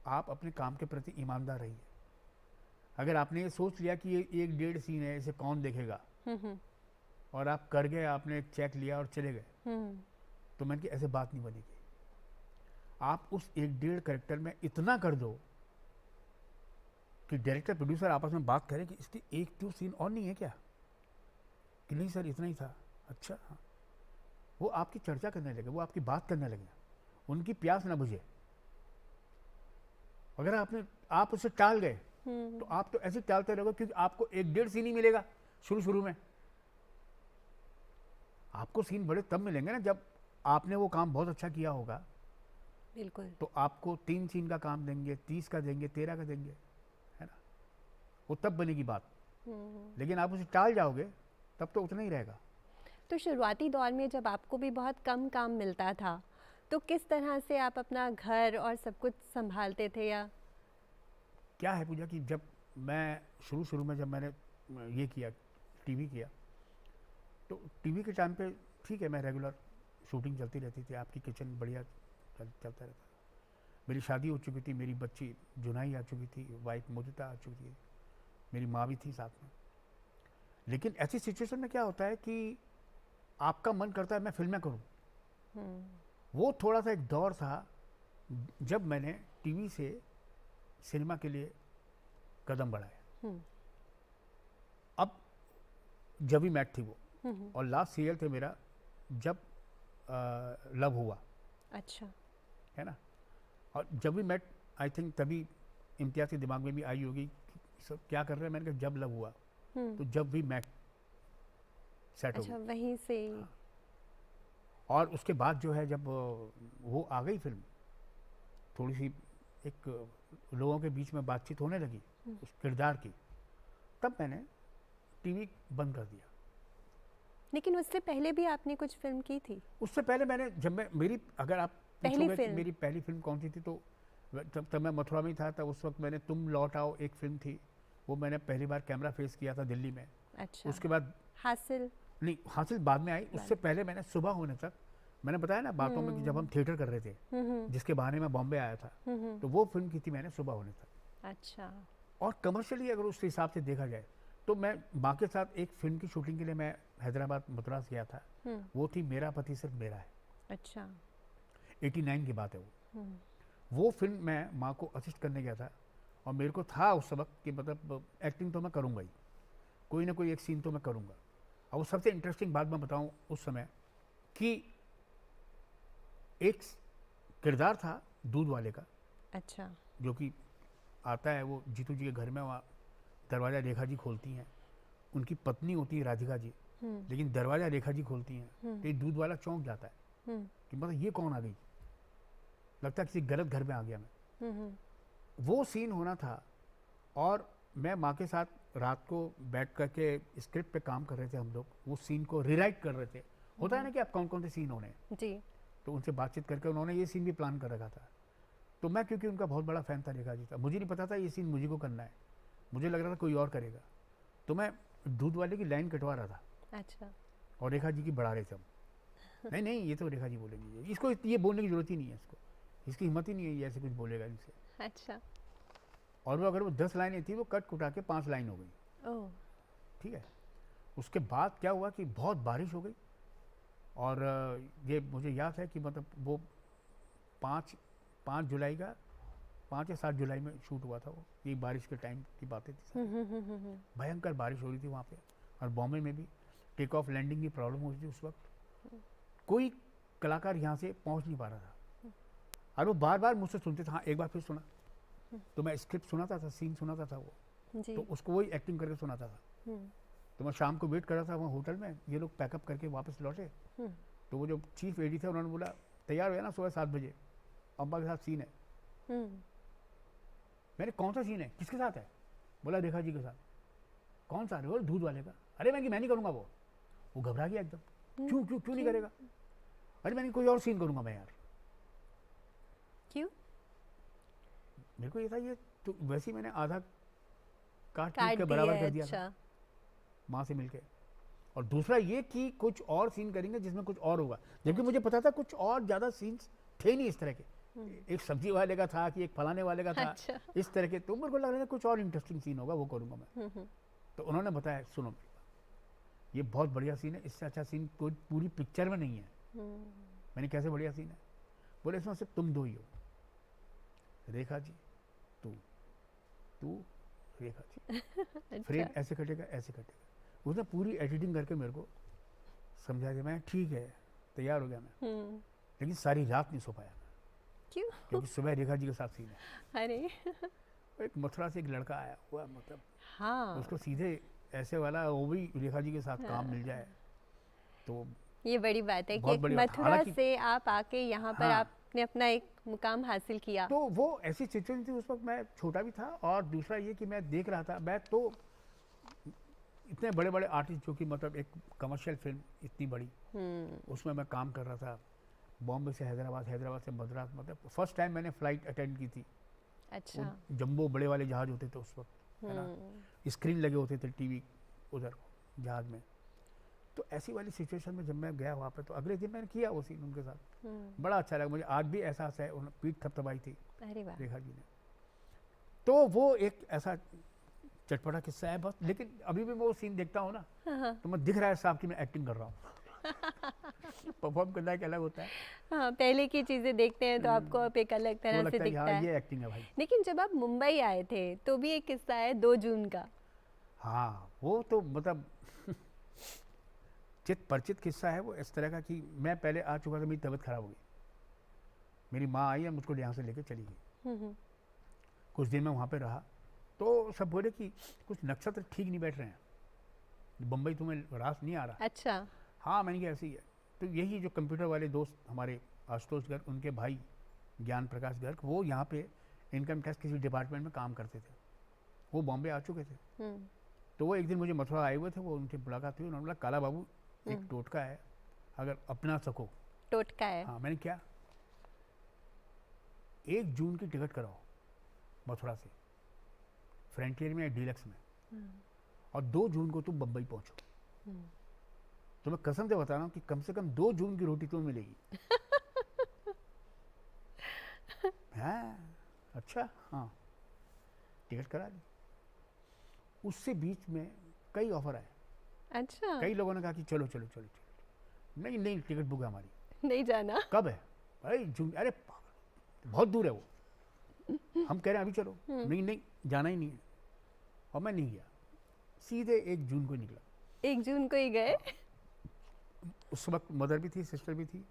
आप अपने काम के प्रति ईमानदार रहिए। अगर आपने ये सोच लिया कि ये 1-1.5 सीन है, इसे कौन देखेगा, और आप कर गए, आपने एक चेक लिया और चले गए, तो मैंने कहा ऐसे बात नहीं बनेगी। आप उस 1-1.5 कैरेक्टर में इतना कर दो कि डायरेक्टर प्रोड्यूसर आपस में बात करें कि इसकी 1-2 सीन और नहीं है क्या, कि नहीं सर इतना ही था, अच्छा हाँ। वो आपकी चर्चा करने लगे, वो आपकी बात करने लगे, उनकी प्यास ना बुझे। अगर आप उसे टाल गए तो आप तो ऐसे टालते रहोगे, क्योंकि आपको 1-1.5 सीन ही मिलेगा शुरू में। आपको सीन बड़े तब मिलेंगे ना जब आपने वो काम बहुत अच्छा किया होगा। बिल्कुल। तो आपको 3 सीन का काम देंगे, 30 का देंगे, 13 का देंगे, है ना, वो तब बनेगी बात। लेकिन आप उसे टाल जाओगे तब तो उतना ही रहेगा। तो शुरुआती दौर में जब आपको भी बहुत कम काम मिलता था, तो किस तरह से आप अपना घर और सब कुछ संभालते थे? या क्या है पूजा कि जब मैं शुरू में जब मैंने ये किया, टीवी किया, तो टीवी के टाइम पे ठीक है, मैं रेगुलर शूटिंग चलती रहती थी, आपकी किचन बढ़िया चलता रहता। मेरी शादी हो चुकी थी, मेरी बच्ची जुनाई आ चुकी थी, वाइफ मोदिता आ चुकी थी, मेरी माँ भी थी साथ में। लेकिन ऐसी सिचुएशन में क्या होता है कि आपका मन करता है मैं फिल्में करूं। वो थोड़ा सा एक दौर था जब मैंने टीवी से सिनेमा के लिए कदम बढ़ाया। अब जब भी मैट थी वो, और लास्ट सीरियल थे मेरा जब लव हुआ। अच्छा। है ना, और जब भी मैट आई थिंक तभी इम्तियाज के दिमाग में भी आई होगी सब क्या कर रहे हैं। मैंने कहा जब लव हुआ तो जब भी मैट सेट हो अच्छा, गई। वहीं से। हाँ। और उसके बाद जो है जब वो आ गई फिल्म, थोड़ी सी एक लोगों के बीच में बातचीत होने लगी उस किरदार की, तब मैंने टीवी बंद कर दिया। लेकिन उससे पहले भी आपने कुछ फिल्म की थी? उससे पहले मैंने मेरी अगर आप पहली पूछोगे कि फिल्म? मेरी पहली फिल्म कौन सी थी, तो तब मैं मथुरा में ही था। तब उस वक्त मैंने तुम लौट आओ एक फिल्म थी, वो मैंने पहली बार कैमरा फेस किया था दिल्ली में। अच्छा। उसके बाद हासिल? नहीं, हासिल बाद में आई। उससे पहले मैंने सुबह होने तक, मैंने बताया ना बातों में कि जब हम थिएटर कर रहे थे, जिसके बहाने मैं बॉम्बे आया था, तो वो फिल्म की थी मैंने सुबह होने तक। अच्छा। और कमर्शियली अगर उस हिसाब से देखा जाए तो मैं माँ के साथ एक फिल्म की शूटिंग के लिए मैं हैदराबाद मद्रास गया था। वो थी मेरा पति सिर्फ मेरा है। अच्छा। 89 की बात है वो फिल्म मैं माँ को असिस्ट करने गया था, और मेरे को था उस वक्त कि मतलब एक्टिंग तो मैं करूँगा ही, कोई ना कोई एक सीन तो मैं करूँगा। और वो सबसे इंटरेस्टिंग बात मैं बताऊँ उस समय कि एक किरदार था दूध वाले का। अच्छा। जो कि आता है, वो जीतू जी के घर में, वहाँ दरवाज़ा रेखा जी खोलती हैं, उनकी पत्नी होती है राधिका जी, लेकिन दरवाज़ा रेखा जी खोलती हैं। तो ये दूध वाला चौंक जाता है कि मतलब ये कौन आ गई, लगता है किसी गलत घर में आ गया मैं। वो सीन होना था, और मैं माँ के साथ रात को बैठ करके स्क्रिप्ट पे काम कर रहे थे हम लोग, वो सीन को रिराइट कर रहे थे। होता है ना कि आप कौन कौन से सीन होने हैं जी। तो उनसे बातचीत करके उन्होंने ये सीन भी प्लान कर रखा था। तो मैं क्योंकि उनका बहुत बड़ा फ़ैन था, रेखा जी था, मुझे नहीं पता था ये सीन मुझे को करना है, मुझे लग रहा था कोई और करेगा। तो मैं दूध वाले की लाइन कटवा रहा था। अच्छा। और रेखा जी की बढ़ा रहे थे हम। नहीं नहीं, ये तो रेखा जी बोलेंगी, इसको ये बोलने की जरूरत ही नहीं है, इसकी हिम्मत ही नहीं है ये ऐसे कुछ बोलेगा इनसे। अच्छा। और वो अगर वो 10 लाइनें थी, वो कट कुटा के 5 लाइन हो गई। ओह। ठीक है। उसके बाद क्या हुआ कि बहुत बारिश हो गई, और ये मुझे याद है कि मतलब वो 5 जुलाई का 5 या 7 जुलाई में शूट हुआ था वो। ये बारिश के टाइम की बातें थी, भयंकर बारिश हो रही थी वहाँ पे। और बॉम्बे में भी टेक ऑफ लैंडिंग की प्रॉब्लम हो रही थी उस वक्त। कोई कलाकार यहाँ से पहुँच नहीं पा रहा था, और वो बार बार मुझसे सुनते थे, हाँ एक बार फिर सुना। तो मैं स्क्रिप्ट सुनाता था, सीन सुनाता था वो, जी। तो उसको वही एक्टिंग करके सुनाता था। तो मैं शाम को वेट कर रहा था वहाँ होटल में, ये लोग पैकअप करके वापस लौटे। तो वो जो चीफ एडी थे उन्होंने बोला तैयार हो ना सुबह 7 बजे, अम्बा के साथ सीन है। मैंने कौन सा सीन है, किसके साथ है? बोला रेखा जी के साथ। कौन सा? बोला दूध वाले का। अरे मैं नहीं करूँगा वो घबरा गया एकदम। क्यों नहीं करेगा? अरे मैंने कोई और सीन करूँगा मैं यार। क्यों? मेरे को ये था, ये तो वैसे ही मैंने आधा काट काट के बराबर कर दिया। दिया था अच्छा। माँ से मिलके। और दूसरा ये कि कुछ और सीन करेंगे जिसमें कुछ और होगा, जबकि मुझे पता था कुछ और ज़्यादा सीन्स थे नहीं इस तरह के। एक सब्जी वाले का था कि एक फलाने वाले का था। अच्छा। इस तरह के। तो मेरे को लग रहा था कुछ और इंटरेस्टिंग सीन होगा, वो करूँगा मैं। तो उन्होंने बताया सुनो ये बहुत बढ़िया सीन है, इससे अच्छा सीन कोई पूरी पिक्चर में नहीं है। मैंने कैसे बढ़िया सीन है, बोले इसमें सिर्फ तुम दो ही हो, रेखा जी तू रेखा जी। फ्रेम ऐसे कटेगा ऐसे कटेगा। उसने पूरी एडिटिंग करके मेरे को समझा दिया। मैं ठीक है, तैयार हो गया मैं। लेकिन सारी रात नहीं सो पाया मैं, क्यों? क्योंकि सुबह रेखा जी के साथ सीन है। अरे एक मथुरा से एक लड़का आया हुआ, मतलब हाँ, उसको सीधे ऐसे वाला वो भी रेखा जी के साथ काम मिल जाए तो ये बड़ी बात है कि बहुत एक बड़ी बात। मथुरा हालांकि- से आप आके यहाँ पर हाँ। आपने अपना एक मुकाम हासिल किया। तो वो ऐसी सिचुएशन थी, उस वक्त मैं छोटा भी था, और दूसरा ये कि मैं देख रहा था, मैं तो इतने बड़े बड़े आर्टिस्ट जो कि मतलब एक कमर्शियल फिल्म इतनी बड़ी, उसमें मैं काम कर रहा था। बॉम्बे से हैदराबाद, हैदराबाद से मद्रास, मतलब फर्स्ट टाइम मैंने फ्लाइट अटेंड की थी। अच्छा। वो जंबो बड़े वाले जहाज होते थे उस वक्त, है ना, स्क्रीन लगे होते थे टीवी उधर जहाज में। तो ऐसी वाली सिचुएशन में जब मैं गया वहाँ पे, तो अगले दिन मैंने किया वो सीन उनके साथ। बड़ा अच्छा लगा मुझे, आज भी एहसास है। पीठ थपथपाई थी अरे वाह। रेखा जी ने। तो वो एक ऐसा चटपटा किस्सा है बस। लेकिन अभी भी मैं वो सीन देखता हूँ ना, तो मैं दिख रहा है साहब कि मैं एक्टिंग कर रहा हूँ। परफॉर्म करना एक अलग होता है, हाँ, पहले की चीजें देखते हैं तो आपको अब एक अलग तो तरह से लगता है कि दिखता हाँ है। ये एक्टिंग है भाई। लेकिन जब आप मुंबई आए थे तो भी एक किस्सा है 2 जून का। हाँ वो तो मतलब चित परिचित किस्सा है वो, इस तरह का कि मैं पहले आ चुका था, मेरी तबीयत खराब हो गई, मेरी माँ आई है, मुझको यहाँ से लेके चली गई। कुछ दिन मैं वहाँ पे रहा, तो सब बोले कि कुछ नक्षत्र ठीक नहीं बैठ रहे हैं, बम्बई तुम्हें रास नहीं आ रहा। अच्छा। हाँ मैंने कहा ऐसे ही है। तो यही जो कंप्यूटर वाले दोस्त हमारे आशुतोष गर्ग, उनके भाई ज्ञान प्रकाश गर्ग, वो यहाँ पे इनकम टैक्स किसी डिपार्टमेंट में काम करते थे, वो बॉम्बे आ चुके थे। तो वो एक दिन मुझे मथुरा आए हुए थे, वो उनकी मुलाकात हुई। उन्होंने बोला काला बाबू एक टोटका है, अगर अपना सको। टोटका है। हाँ मैंने क्या, 1 जून की टिकट कराओ मथुरा से फ्रंटियर में या डीलक्स में, और 2 जून को तुम बम्बई पहुंचो। तो मैं कसम से बता रहा हूँ कि कम से कम 2 जून की रोटी तुम्हें मिलेगी। हाँ अच्छा, हाँ टिकट करा ली। उससे बीच में कई ऑफर आए, अच्छा। कई लोगों ने कहा कि चलो चलो चलो चलो। नहीं नहीं, टिकट बुक है हमारी। नहीं जाना। कब है भाई? जून। अरे पागल, बहुत दूर है वो। हम कह रहे हैं अभी चलो। नहीं नहीं, जाना ही नहीं है। और मैं नहीं गया, सीधे 1 जून को निकला। 1 जून को ही गए। उस वक्त मदर भी थी, सिस्टर भी थी,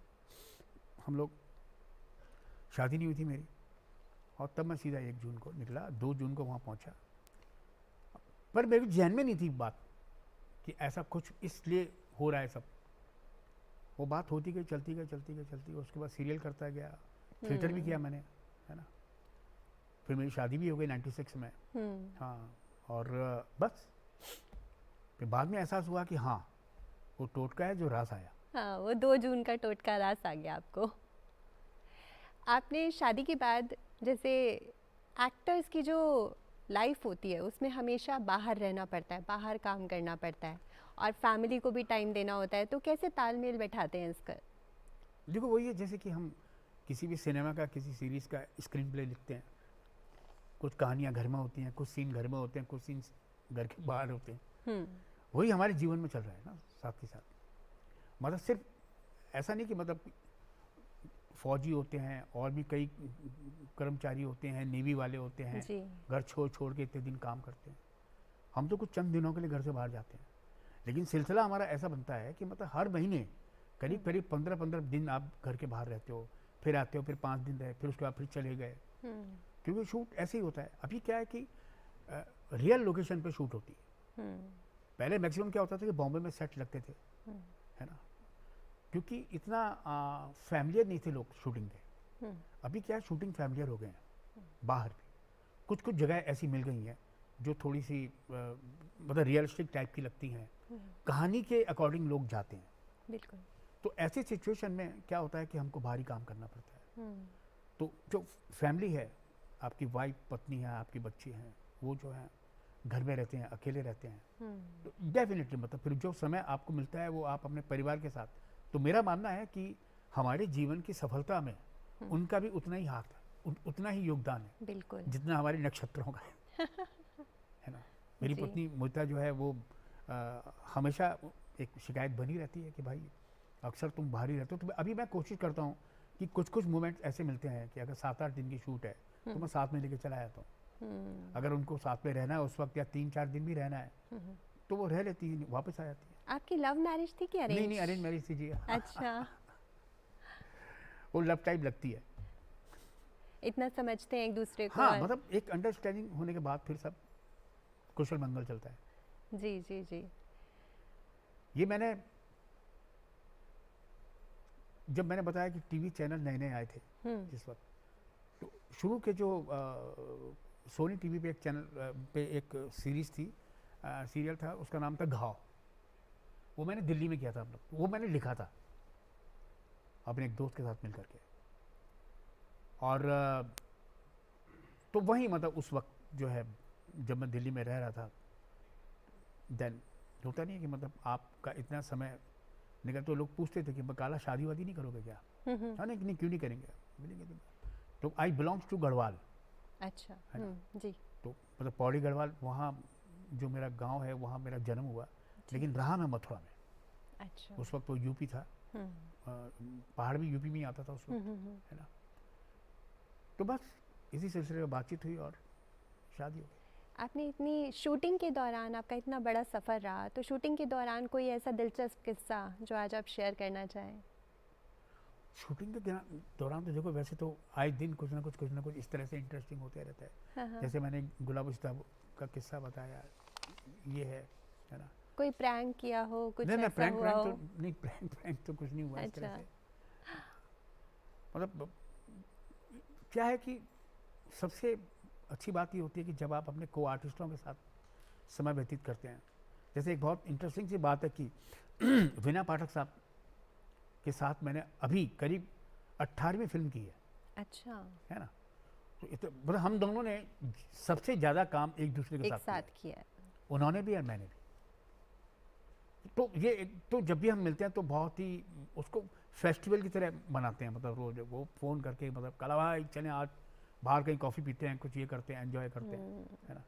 हम लोग, शादी नहीं हुई थी मेरी। और तब मैं सीधा 1 जून को निकला, 2 जून को वहाँ पहुँचा। पर मेरे जहन में नहीं थी बात कि ऐसा कुछ इसलिए हो रहा है सब। वो बात होती गई, चलती गई चलती गई चलती गई। उसके बाद सीरियल करता गया, थिएटर भी किया मैंने, है ना। फिर मेरी शादी भी हो गई 96 में। हाँ, और बस फिर बाद में एहसास हुआ कि हाँ वो टोटका है जो रास आया। हाँ, वो 2 जून का टोटका रास आ गया आपको। आपने शादी के बाद, जैसे एक्टर्स की जो लाइफ होती है उसमें हमेशा बाहर रहना पड़ता है, बाहर काम करना पड़ता है, और फैमिली को भी टाइम देना होता है, तो कैसे तालमेल बैठाते हैं इसका? देखो वही है, जैसे कि हम किसी भी सिनेमा का, किसी सीरीज़ का स्क्रीन प्ले लिखते हैं, कुछ कहानियाँ घर में होती हैं, कुछ सीन घर में होते हैं, कुछ सीन घर के बाहर होते हैं। वही हमारे जीवन में चल रहा है ना साथ के साथ। मतलब सिर्फ ऐसा नहीं कि मतलब फौजी होते हैं और भी कई कर्मचारी होते हैं, नेवी वाले होते हैं, जी। घर छोड़ छोड़ के इतने दिन काम करते हैं। हम तो कुछ चंद दिनों के लिए घर से बाहर जाते हैं, लेकिन सिलसिला हमारा ऐसा बनता है कि मतलब हर महीने करीब करीब 15-15 दिन आप घर के बाहर रहते हो, फिर आते हो, फिर 5 दिन रहे, फिर उसके बाद फिर चले गए। क्योंकि शूट ऐसे ही होता है। अभी क्या है कि रियल लोकेशन पे शूट होती है। पहले मैक्सिमम क्या होता था कि बॉम्बे में सेट लगते थे, है ना, क्योंकि इतना फैमिलियर नहीं थे लोग शूटिंग के। अभी क्या है, शूटिंग फैमिलियर हो गए हैं बाहर भी। कुछ कुछ जगह ऐसी मिल गई हैं जो थोड़ी सी मतलब रियलिस्टिक टाइप की लगती हैं, कहानी के अकॉर्डिंग लोग जाते हैं। बिल्कुल। तो ऐसी सिचुएशन में क्या होता है कि हमको भारी काम करना पड़ता है। तो जो फैमिली है, आपकी वाइफ, पत्नी है, आपकी बच्ची हैं, वो जो है घर में रहते हैं, अकेले रहते हैं, तो डेफिनेटली मतलब फिर जो समय आपको मिलता है वो आप अपने परिवार के साथ। तो मेरा मानना है कि हमारे जीवन की सफलता में उनका भी उतना ही हाथ है, उतना ही योगदान है, बिल्कुल। जितना हमारे नक्षत्रों का है ना। मेरी जी। पत्नी मोहिता जो है वो हमेशा एक शिकायत बनी रहती है कि भाई अक्सर तुम बाहर ही रहते हो। तो अभी मैं कोशिश करता हूँ कि कुछ कुछ मोमेंट्स ऐसे मिलते हैं कि अगर 7-8 दिन की शूट है तो मैं साथ में लेके चला जाता हूँ। अगर उनको साथ में रहना है उस वक्त या 3-4 दिन भी रहना है तो वो रह लेती है, वापस आ जाती है। आपकी लव मैरिज थी कि अरेंज? नहीं, अरेंज मैरिज थी जी। अच्छा। वो लव टाइप लगती है। इतना समझते हैं एक दूसरे को। हाँ, और मतलब एक अंडरस्टैंडिंग होने के बाद फिर सब कुशल मंगल चलता है। जी जी जी। ये मैंने जब मैंने बताया कि टीवी चैनल नए नए आए थे जिस वक्त, तो शुरू के जो सोनी टीवी पे एक चैनल पे एक सीरीज थी, सीरियल था, उसका नाम था घाव। वो मैंने दिल्ली में किया था। मतलब वो मैंने लिखा था अपने एक दोस्त के साथ मिल करके। और तो वही मतलब उस वक्त जो है जब मैं दिल्ली में रह रहा था, देन होता नहीं है कि मतलब आपका इतना समय निकल, तो लोग पूछते थे कि बकाला शादी वादी नहीं करोगे क्या? हाँ, नहीं क्यों नहीं करेंगे, बोलेंगे तो आई बिलोंग्स टू गढ़वाल। अच्छा। है ना? जी। तो मतलब पौड़ी गढ़वाल, वहाँ जो मेरा गांव है वहाँ मेरा जन्म हुआ, लेकिन रहा मैं मथुरा में। अच्छा। उस वक्त वो यूपी था, पहाड़ भी यूपी में ही आता था उस वक्त, है ना। तो बस इसी सिलसिले में बातचीत हुई और शादी हो गई। आपने इतनी शूटिंग के दौरान, आपका इतना बड़ा सफ़र रहा, तो शूटिंग के दौरान कोई ऐसा दिलचस्प किस्सा जो आज आप शेयर करना चाहें? शूटिंग के दौरान तो देखो वैसे तो आए दिन कुछ ना कुछ इस तरह से इंटरेस्टिंग होते रहता है। हाँ। जैसे मैंने गुलाब उस्ताद का किस्सा बताया, ये है ना। कोई प्रैंक किया हो, कुछ नहीं, ऐसा प्रैंक हुआ हो? तो नहीं, प्रैंक तो कुछ नहीं हुआ इस तरह अच्छा। से। मतलब क्या है कि सबसे अच्छी बात ये होती है कि जब आप अपने को आर्टिस्टों के साथ समय व्यतीत करते हैं। जैसे एक बहुत इंटरेस्टिंग सी बात है कि वीना पाठक साहब के साथ मैंने अभी करीब 18वीं फिल्म की है। अच्छा। है ना। तो मतलब हम दोनों ने सबसे ज़्यादा काम एक दूसरे के एक साथ साथ किया है। उन्होंने भी और मैंने भी। तो ये तो जब भी हम मिलते हैं तो बहुत ही उसको फेस्टिवल की तरह मनाते हैं। मतलब रोज वो फ़ोन करके मतलब कल भाई चलें आज बाहर कहीं कॉफ़ी पीते हैं, कुछ ये करते हैं, एंजॉय करते हैं, है ना।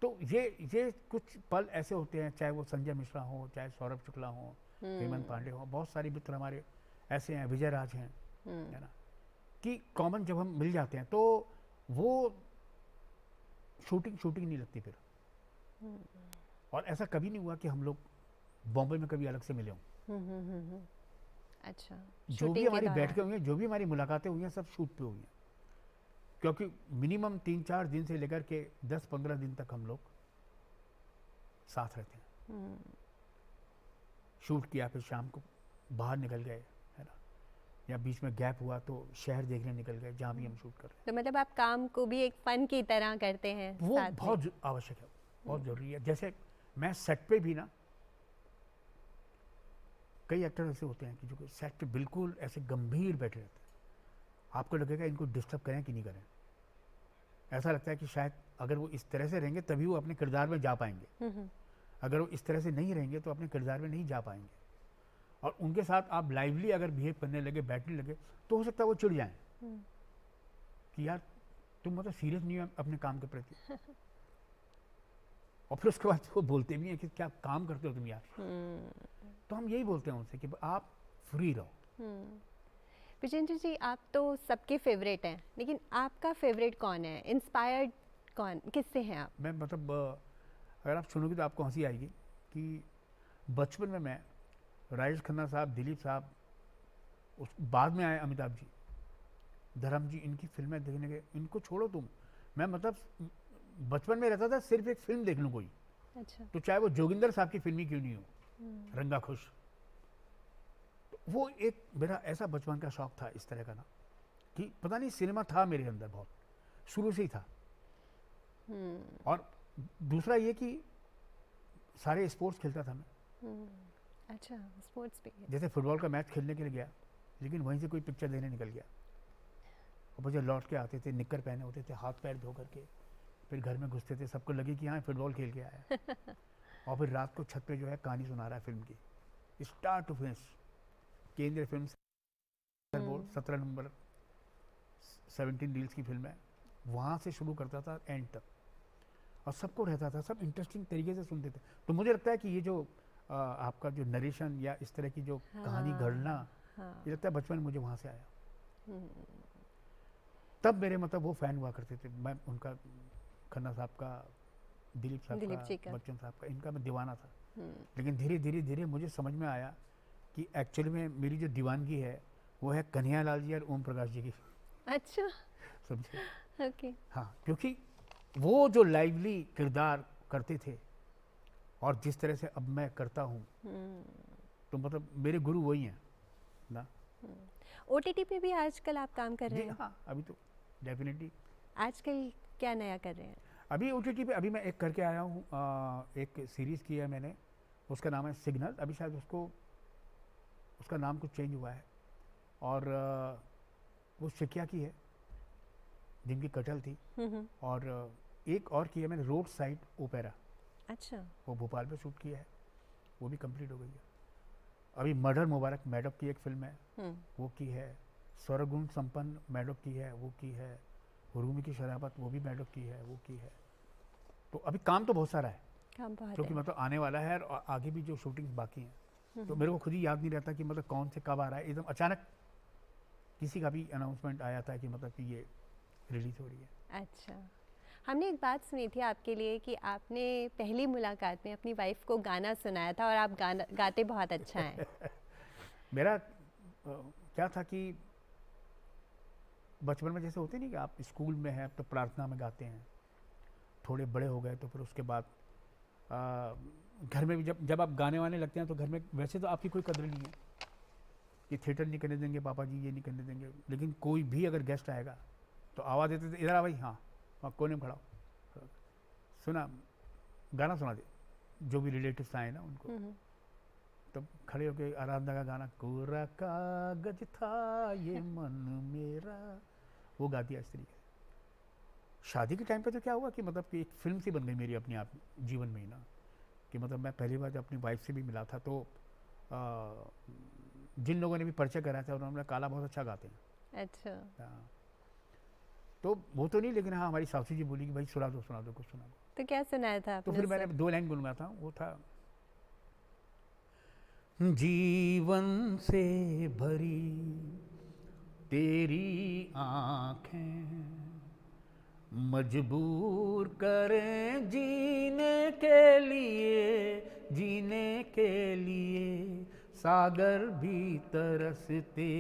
तो ये कुछ पल ऐसे होते हैं, चाहे वो संजय मिश्रा हो, चाहे सौरभ शुक्ला हो, हेमंत पांडे हो, बहुत सारे मित्र हमारे ऐसे हैं, विजय राज हैं, है ना, कि कॉमन जब हम मिल जाते हैं तो वो शूटिंग नहीं लगती फिर। और ऐसा कभी नहीं हुआ कि हम लोग बॉम्बे में कभी अलग से मिले हों। अच्छा। जो भी हमारी बैठकें हुई हैं, जो भी हमारी मुलाकातें हुई हैं, सब शूट पे हुई हैं। क्योंकि मिनिमम 3-4 दिन से लेकर के 10-15 दिन तक हम लोग साथ रहते हैं। शूट किया, फिर शाम को बाहर निकल गए, है ना, या बीच में गैप हुआ तो शहर देखने निकल गए जहाँ भी हम शूट कर रहे हैं। तो मतलब आप काम को भी एक फन की तरह करते हैं वो साथ में। बहुत आवश्यक है, बहुत ज़रूरी है। जैसे मैं सेट पे भी ना, कई एक्टर ऐसे होते हैं कि जो सेट पे बिल्कुल ऐसे गंभीर बैठे रहते हैं, आपको लगेगा इनको डिस्टर्ब करें कि नहीं करें। ऐसा लगता है कि शायद अगर वो इस तरह से रहेंगे तभी वो अपने किरदार में जा पाएंगे, अगर वो इस तरह से नहीं रहेंगे तो अपने किरदार में नहीं जा पाएंगे। और उनके साथ आप लाइवली अगर बिहेव करने लगे, बैठने लगे, तो हो सकता है वो चिढ़ जाएं कि यार तुम मतलब सीरियस नहीं हो अपने काम के प्रति। और फिर उसके बाद वो बोलते भी हैं कि क्या काम करते हो तुम यार। तो हम यही बोलते हैं उनसे कि आप फ्री रहो। विजेंद्र जी, आप तो सबके फेवरेट हैं, लेकिन आपका फेवरेट कौन है? इंस्पायर्ड कौन, किससे हैं आप? मैं मतलब अगर आप सुनोगे तो आपको हंसी आएगी कि बचपन में मैं राजेश खन्ना साहब, दिलीप साहब, उस बाद में आए अमिताभ जी, धर्म जी, इनकी फिल्में देखने के, इनको छोड़ो तुम, मैं मतलब बचपन में रहता था सिर्फ एक फिल्म देख लूँ कोई। अच्छा। तो चाहे वो जोगिंदर साहब की फिल्म ही क्यों नहीं हो, रंगा खुश। तो वो एक मेरा ऐसा बचपन का शौक था इस तरह का ना, कि पता नहीं सिनेमा था मेरे अंदर बहुत शुरू से ही था। और दूसरा ये कि सारे स्पोर्ट्स खेलता था मैं। अच्छा, स्पोर्ट्स भी। जैसे फुटबॉल का मैच खेलने के लिए गया, लेकिन वहीं से कोई पिक्चर देखने निकल गया, और मुझे लौट के आते थे, निक्कर पहने होते थे, हाथ पैर धो करके, फिर घर में घुसते थे, सबको लगे कि हाँ फुटबॉल खेल के आया है। और फिर रात को छत पे जो है कहानी सुना रहा है फिल्म की, स्टार्ट टू फिनिश। केंद्रीय फिल्म बोर्ड 17 नंबर 17 रील्स की फिल्म है, वहाँ से शुरू करता था एंड तक, और सबको रहता था, सब इंटरेस्टिंग तरीके से सुनते थे। तो मुझे लगता है कि ये जो आपका जो नरेशन या इस तरह की जो कहानी गढ़ना, ये लगता है बचपन में मुझे वहाँ से आया। तब मेरे मतलब वो फ़ैन हुआ करते थे, मैं उनका, खन्ना साहब का, दिलीप साहब का, बच्चन साहब का, इनका मैं दीवाना था। लेकिन धीरे धीरे धीरे मुझे समझ में आया कि एक्चुअली में मेरी जो दीवानगी है वो है कन्हैयालाल जी और ओम प्रकाश जी की। अच्छा, समझे? ओके। हाँ, क्योंकि वो जो लाइवली किरदार करते थे और जिस तरह से अब मैं करता हूँ, तो मतलब मेरे गुरु वही हैं ना। ओटीटी पे भी आजकल आप काम कर रहे हैं? हाँ, अभी तो डेफिनेटली। आजकल क्या नया कर रहे हैं? अभी ओटीटी पे अभी मैं एक करके आया हूँ, एक सीरीज़ की है मैंने, उसका नाम है सिग्नल। अभी शायद उसका नाम कुछ चेंज हुआ है, और वो शिकिया की है जिनकी कटल थी। और एक और की है मैंने, रोड साइड ओपेरा। अच्छा। वो भोपाल में शूट किया है, वो भी कंप्लीट हो गई है। अभी मर्डर मुबारक मैडम की एक फिल्म है, वो की है। स्वरगुण संपन्न मैडम की है, वो की है। रूमी की शराबत, वो भी मैडम की है, वो की है। तो अभी काम तो बहुत सारा है, काम बहुत क्योंकि मतलब आने वाला है और आगे भी जो शूटिंग्स बाकी हैं। तो मेरे को खुद ही याद नहीं रहता कि मतलब कौन से कब आ रहा है। एकदम अचानक किसी का भी अनाउंसमेंट आया था कि मतलब कि ये रिलीज हो रही है। अच्छा, हमने एक बात सुनी थी आपके लिए कि आपने पहली मुलाकात में अपनी वाइफ को गाना सुनाया था और आप गाते बहुत अच्छा हैं। मेरा क्या था कि बचपन में जैसे होते नहीं कि आप स्कूल में हैं तो प्रार्थना में गाते हैं, थोड़े बड़े हो गए तो फिर उसके बाद घर में भी जब आप गाने वाने लगते हैं तो घर में वैसे तो आपकी कोई कदर नहीं है कि थिएटर नहीं करने देंगे पापा जी, ये नहीं करने देंगे, लेकिन कोई भी अगर गेस्ट आएगा तो आवाज़ देते थे, इधर आ भाई, हाँ वहाँ कोने में खड़ा हो, सुना गाना सुना दे, जो भी रिलेटिव्स आए ना उनको। तब खड़े होकर आराधना का गाना, कोरा कागज था ये मन मेरा, वो गा दिया इस तरीके से। शादी के टाइम पे तो क्या हुआ कि मतलब कि एक फिल्म सी बन गई मेरी अपने आप जीवन में ही ना, कि मतलब मैं पहली बार जब अपनी वाइफ से भी मिला था तो जिन लोगों ने भी परिचय कराया था उन्होंने काला बहुत अच्छा गाते हैं। अच्छा। हाँ, तो वो तो नहीं, लेकिन हाँ हमारी सासू जी बोली कि भाई सुना दो कुछ सुना दो। तो क्या सुनाया था आपने? तो फिर मैंने 2 लाइन गुनगुनाया था, वो था, जीवन से भरी तेरी आँखें मजबूर करें जीने के लिए, सागर भी तरसते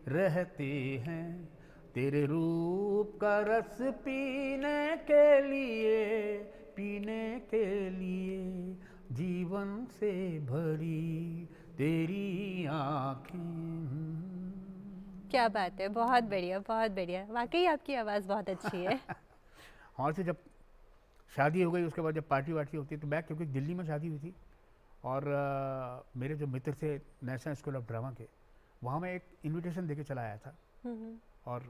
रहते हैं तेरे रूप का रस पीने के लिए, जीवन से भरी तेरी आँखें। क्या बात है, बहुत बढ़िया, बहुत बढ़िया। वाकई आपकी आवाज़ बहुत अच्छी है। और से जब शादी हो गई उसके बाद जब पार्टी वार्टी होती है तो मैं, क्योंकि दिल्ली में शादी हुई थी और मेरे जो मित्र थे नेशनल स्कूल ऑफ ड्रामा के, वहाँ मैं एक इनविटेशन देके चला आया था। और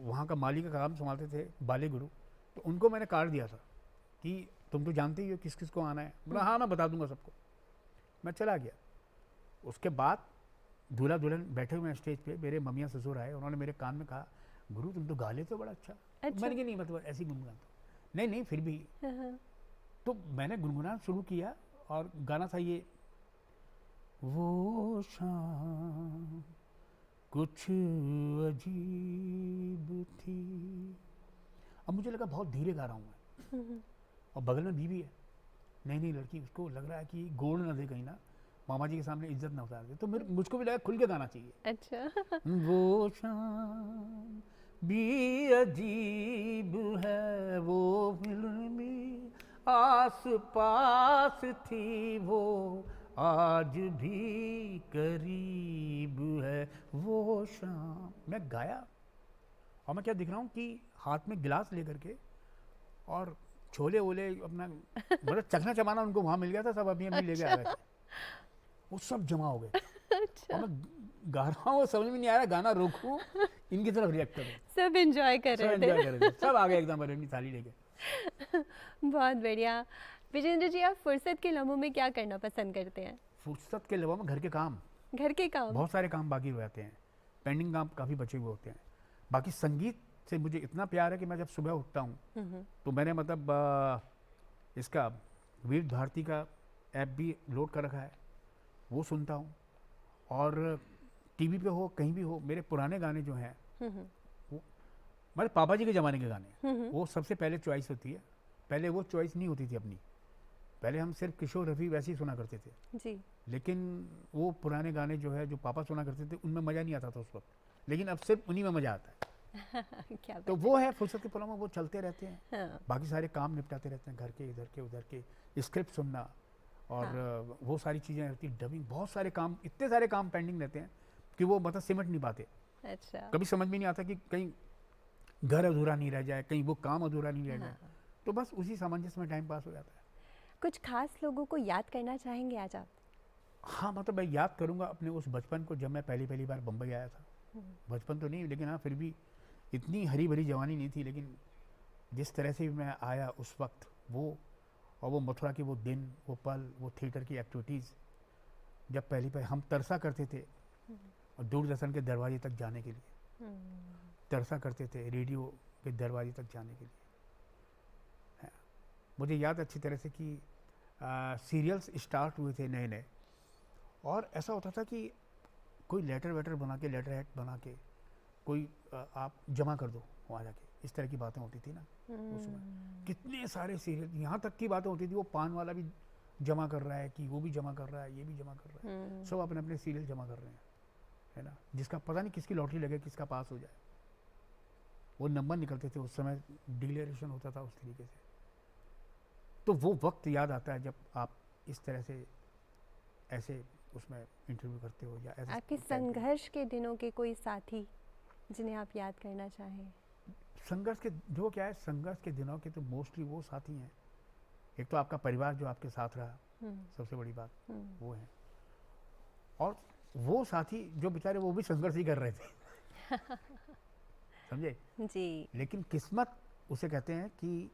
वहाँ का माली का काम संभालते थे बाले गुरु, तो उनको मैंने कार्ड दिया था कि तुम तो जानते ही हो किस किस को आना है। बोला हाँ मैं बता दूंगा सबको। मैं चला गया। उसके बाद दूल्हा दुल्हन बैठे हुए हैं स्टेज पे, मेरे मम्मियाँ ससुर आए, उन्होंने मेरे कान में कहा गुरु तुम तो गा लेते हो बड़ा अच्छा। मैंने कहा नहीं मतलब ऐसी गुनगुनाता, नहीं फिर भी। तो मैंने गुनगुनाना शुरू किया और गाना था ये, वो शाम कुछ अजीब थी। अब मुझे लगा बहुत धीरे गा रहा हूँ मैं, और बगल में बीवी है, नई लड़की, उसको लग रहा है कि गोड़ ना दे कहीं ना, मामा जी के सामने इज्जत ना उतार दे, तो मुझको भी लगा खुल के गाना चाहिए। अच्छा। वो शाम भी अजीब है, वो फिल्मी आस पास थी, वो आज भी करीब है वो शाम। मैं गाया और मैं क्या दिख रहा हूँ कि हाथ में गिलास लेकर के और छोले वोले अपना मतलब चखना चबाना उनको वहाँ मिल गया था, सब अपनी ले गए आ रहे थे, वो सब जमा हो गए। अच्छा। और मैं गा रहा हूँ, समझ में नहीं आ रहा गाना रोकूं इनकी तरफ रिएक्ट करूं। सब एंजॉय कर रहे थे। सब आ गए एकदम अपनी थाली लेके। बहुत बढ़िया। विजेंद्र जी, आप फुर्सत के लम्हों में क्या करना पसंद करते हैं? फुर्सत के लम्हों में घर के काम बहुत सारे काम बाकी हो जाते हैं, पेंडिंग काम काफ़ी बचे हुए होते हैं। बाकी संगीत से मुझे इतना प्यार है कि मैं जब सुबह उठता हूँ तो मैंने मतलब इसका विविध भारती का ऐप भी लोड कर रखा है, वो सुनता हूँ। और टीवी पे हो कहीं भी हो, मेरे पुराने गाने जो हैं वो हमारे पापा जी के ज़माने के गाने, वो सबसे पहले चॉइस होती है। पहले वो चॉइस नहीं होती थी अपनी, पहले हम सिर्फ किशोर रफ़ी वैसे ही सुना करते थे जी। लेकिन वो पुराने गाने जो है जो पापा सुना करते थे उनमें मज़ा नहीं आता था उस वक्त, लेकिन अब सिर्फ उन्हीं में मज़ा आता है। क्या तो वो है फुर्सत के पलों में वो चलते रहते हैं। हाँ। बाकी सारे काम निपटाते रहते हैं, घर के इधर के उधर के, स्क्रिप्ट सुनना और वो सारी चीज़ें रहती, डबिंग, बहुत सारे काम, इतने सारे काम पेंडिंग रहते हैं कि वो मतलब सिमट नहीं पाते। अच्छा। कभी समझ में नहीं आता कि कहीं घर अधूरा नहीं रह जाए, कहीं वो काम अधूरा नहीं रह जाए। तो बस उसी सामंजस्य में टाइम पास हो जाता है। कुछ खास लोगों को याद करना चाहेंगे आज आप? हाँ, मतलब मैं याद करूँगा अपने उस बचपन को जब मैं पहली बार बम्बई आया था। बचपन तो नहीं, लेकिन हाँ फिर भी इतनी हरी भरी जवानी नहीं थी, लेकिन जिस तरह से मैं आया उस वक्त, वो और वो मथुरा के वो दिन, वो पल, वो थिएटर की एक्टिविटीज़, जब पहली बार हम तरसा करते थे और दूरदर्शन के दरवाजे तक जाने के लिए तरसा करते थे, रेडियो के दरवाजे तक जाने के लिए। मुझे याद अच्छी तरह से कि सीरियल्स स्टार्ट हुए थे नए नए, और ऐसा होता था कि कोई लेटर वेटर बना के, लेटर हेड बना के कोई आप जमा कर दो वहाँ जाके, इस तरह की बातें होती थी ना उस समय। कितने सारे सीरियल, यहाँ तक की बातें होती थी वो पान वाला भी जमा कर रहा है कि वो भी जमा कर रहा है, ये भी जमा कर रहा है, सब अपने अपने सीरियल जमा कर रहे हैं, है ना। जिसका पता नहीं किसकी लॉटरी लगे, किसका पास हो जाए, वो नंबर निकलते थे उस समय, डिक्लेरेशन होता था उस तरीके से। तो वो वक्त याद आता है जब आप इस तरह से ऐसे उसमें इंटरव्यू करते हो या ऐसे। आपके संघर्ष के दिनों के कोई साथी जिन्हें आप याद करना चाहें? संघर्ष के जो क्या है, संघर्ष के दिनों के तो मोस्टली वो साथी हैं। एक तो आपका परिवार जो आपके साथ रहा, सबसे बड़ी बात वो है, और वो साथी जो बेचारे वो भी संघर्ष ही कर रहे थे समझे जी। लेकिन किस्मत उसे कहते हैं कि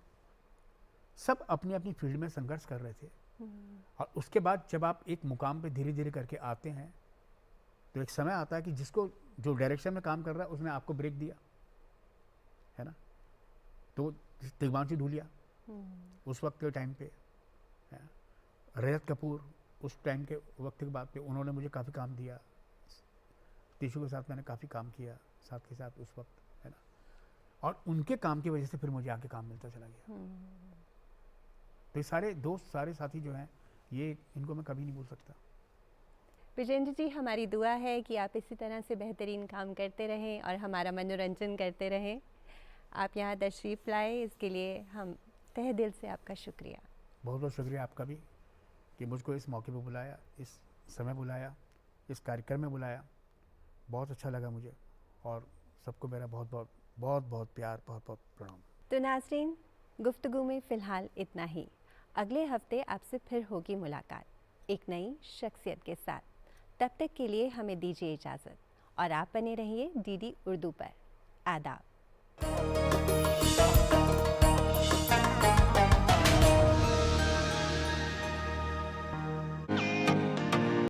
सब अपनी अपनी फील्ड में संघर्ष कर रहे थे, और उसके बाद जब आप एक मुकाम पे धीरे धीरे करके आते हैं तो एक समय आता है कि जिसको जो डायरेक्शन में काम कर रहा है उसने आपको ब्रेक दिया, है ना। तो तिग्मांशु धूलिया उस वक्त के टाइम पे, रजत कपूर उस टाइम के वक्त के बाद पे, उन्होंने मुझे काफ़ी काम दिया। टिशू के साथ मैंने काफ़ी काम किया साथ के साथ उस वक्त, है ना, और उनके काम की वजह से फिर मुझे आगे काम मिलता चला गया। तो ये सारे दोस्त, सारे साथी जो हैं, ये इनको मैं कभी नहीं भूल सकता। विजेंद्र जी, हमारी दुआ है कि आप इसी तरह से बेहतरीन काम करते रहें और हमारा मनोरंजन करते रहें। आप यहाँ तशरीफ़ लाए, इसके लिए हम तहे दिल से आपका शुक्रिया। बहुत बहुत शुक्रिया आपका भी कि मुझको इस मौके पे बुलाया, इस समय बुलाया, इस कार्यक्रम में बुलाया। बहुत अच्छा लगा मुझे, और सबको मेरा बहुत बहुत बहुत बहुत प्यार, बहुत बहुत प्रणाम। तो नाज़रीन, गुफ्तगू में फ़िलहाल इतना ही। अगले हफ्ते आपसे फिर होगी मुलाकात एक नई शख्सियत के साथ। तब तक के लिए हमें दीजिए इजाज़त, और आप बने रहिए डीडी उर्दू पर। आदाब।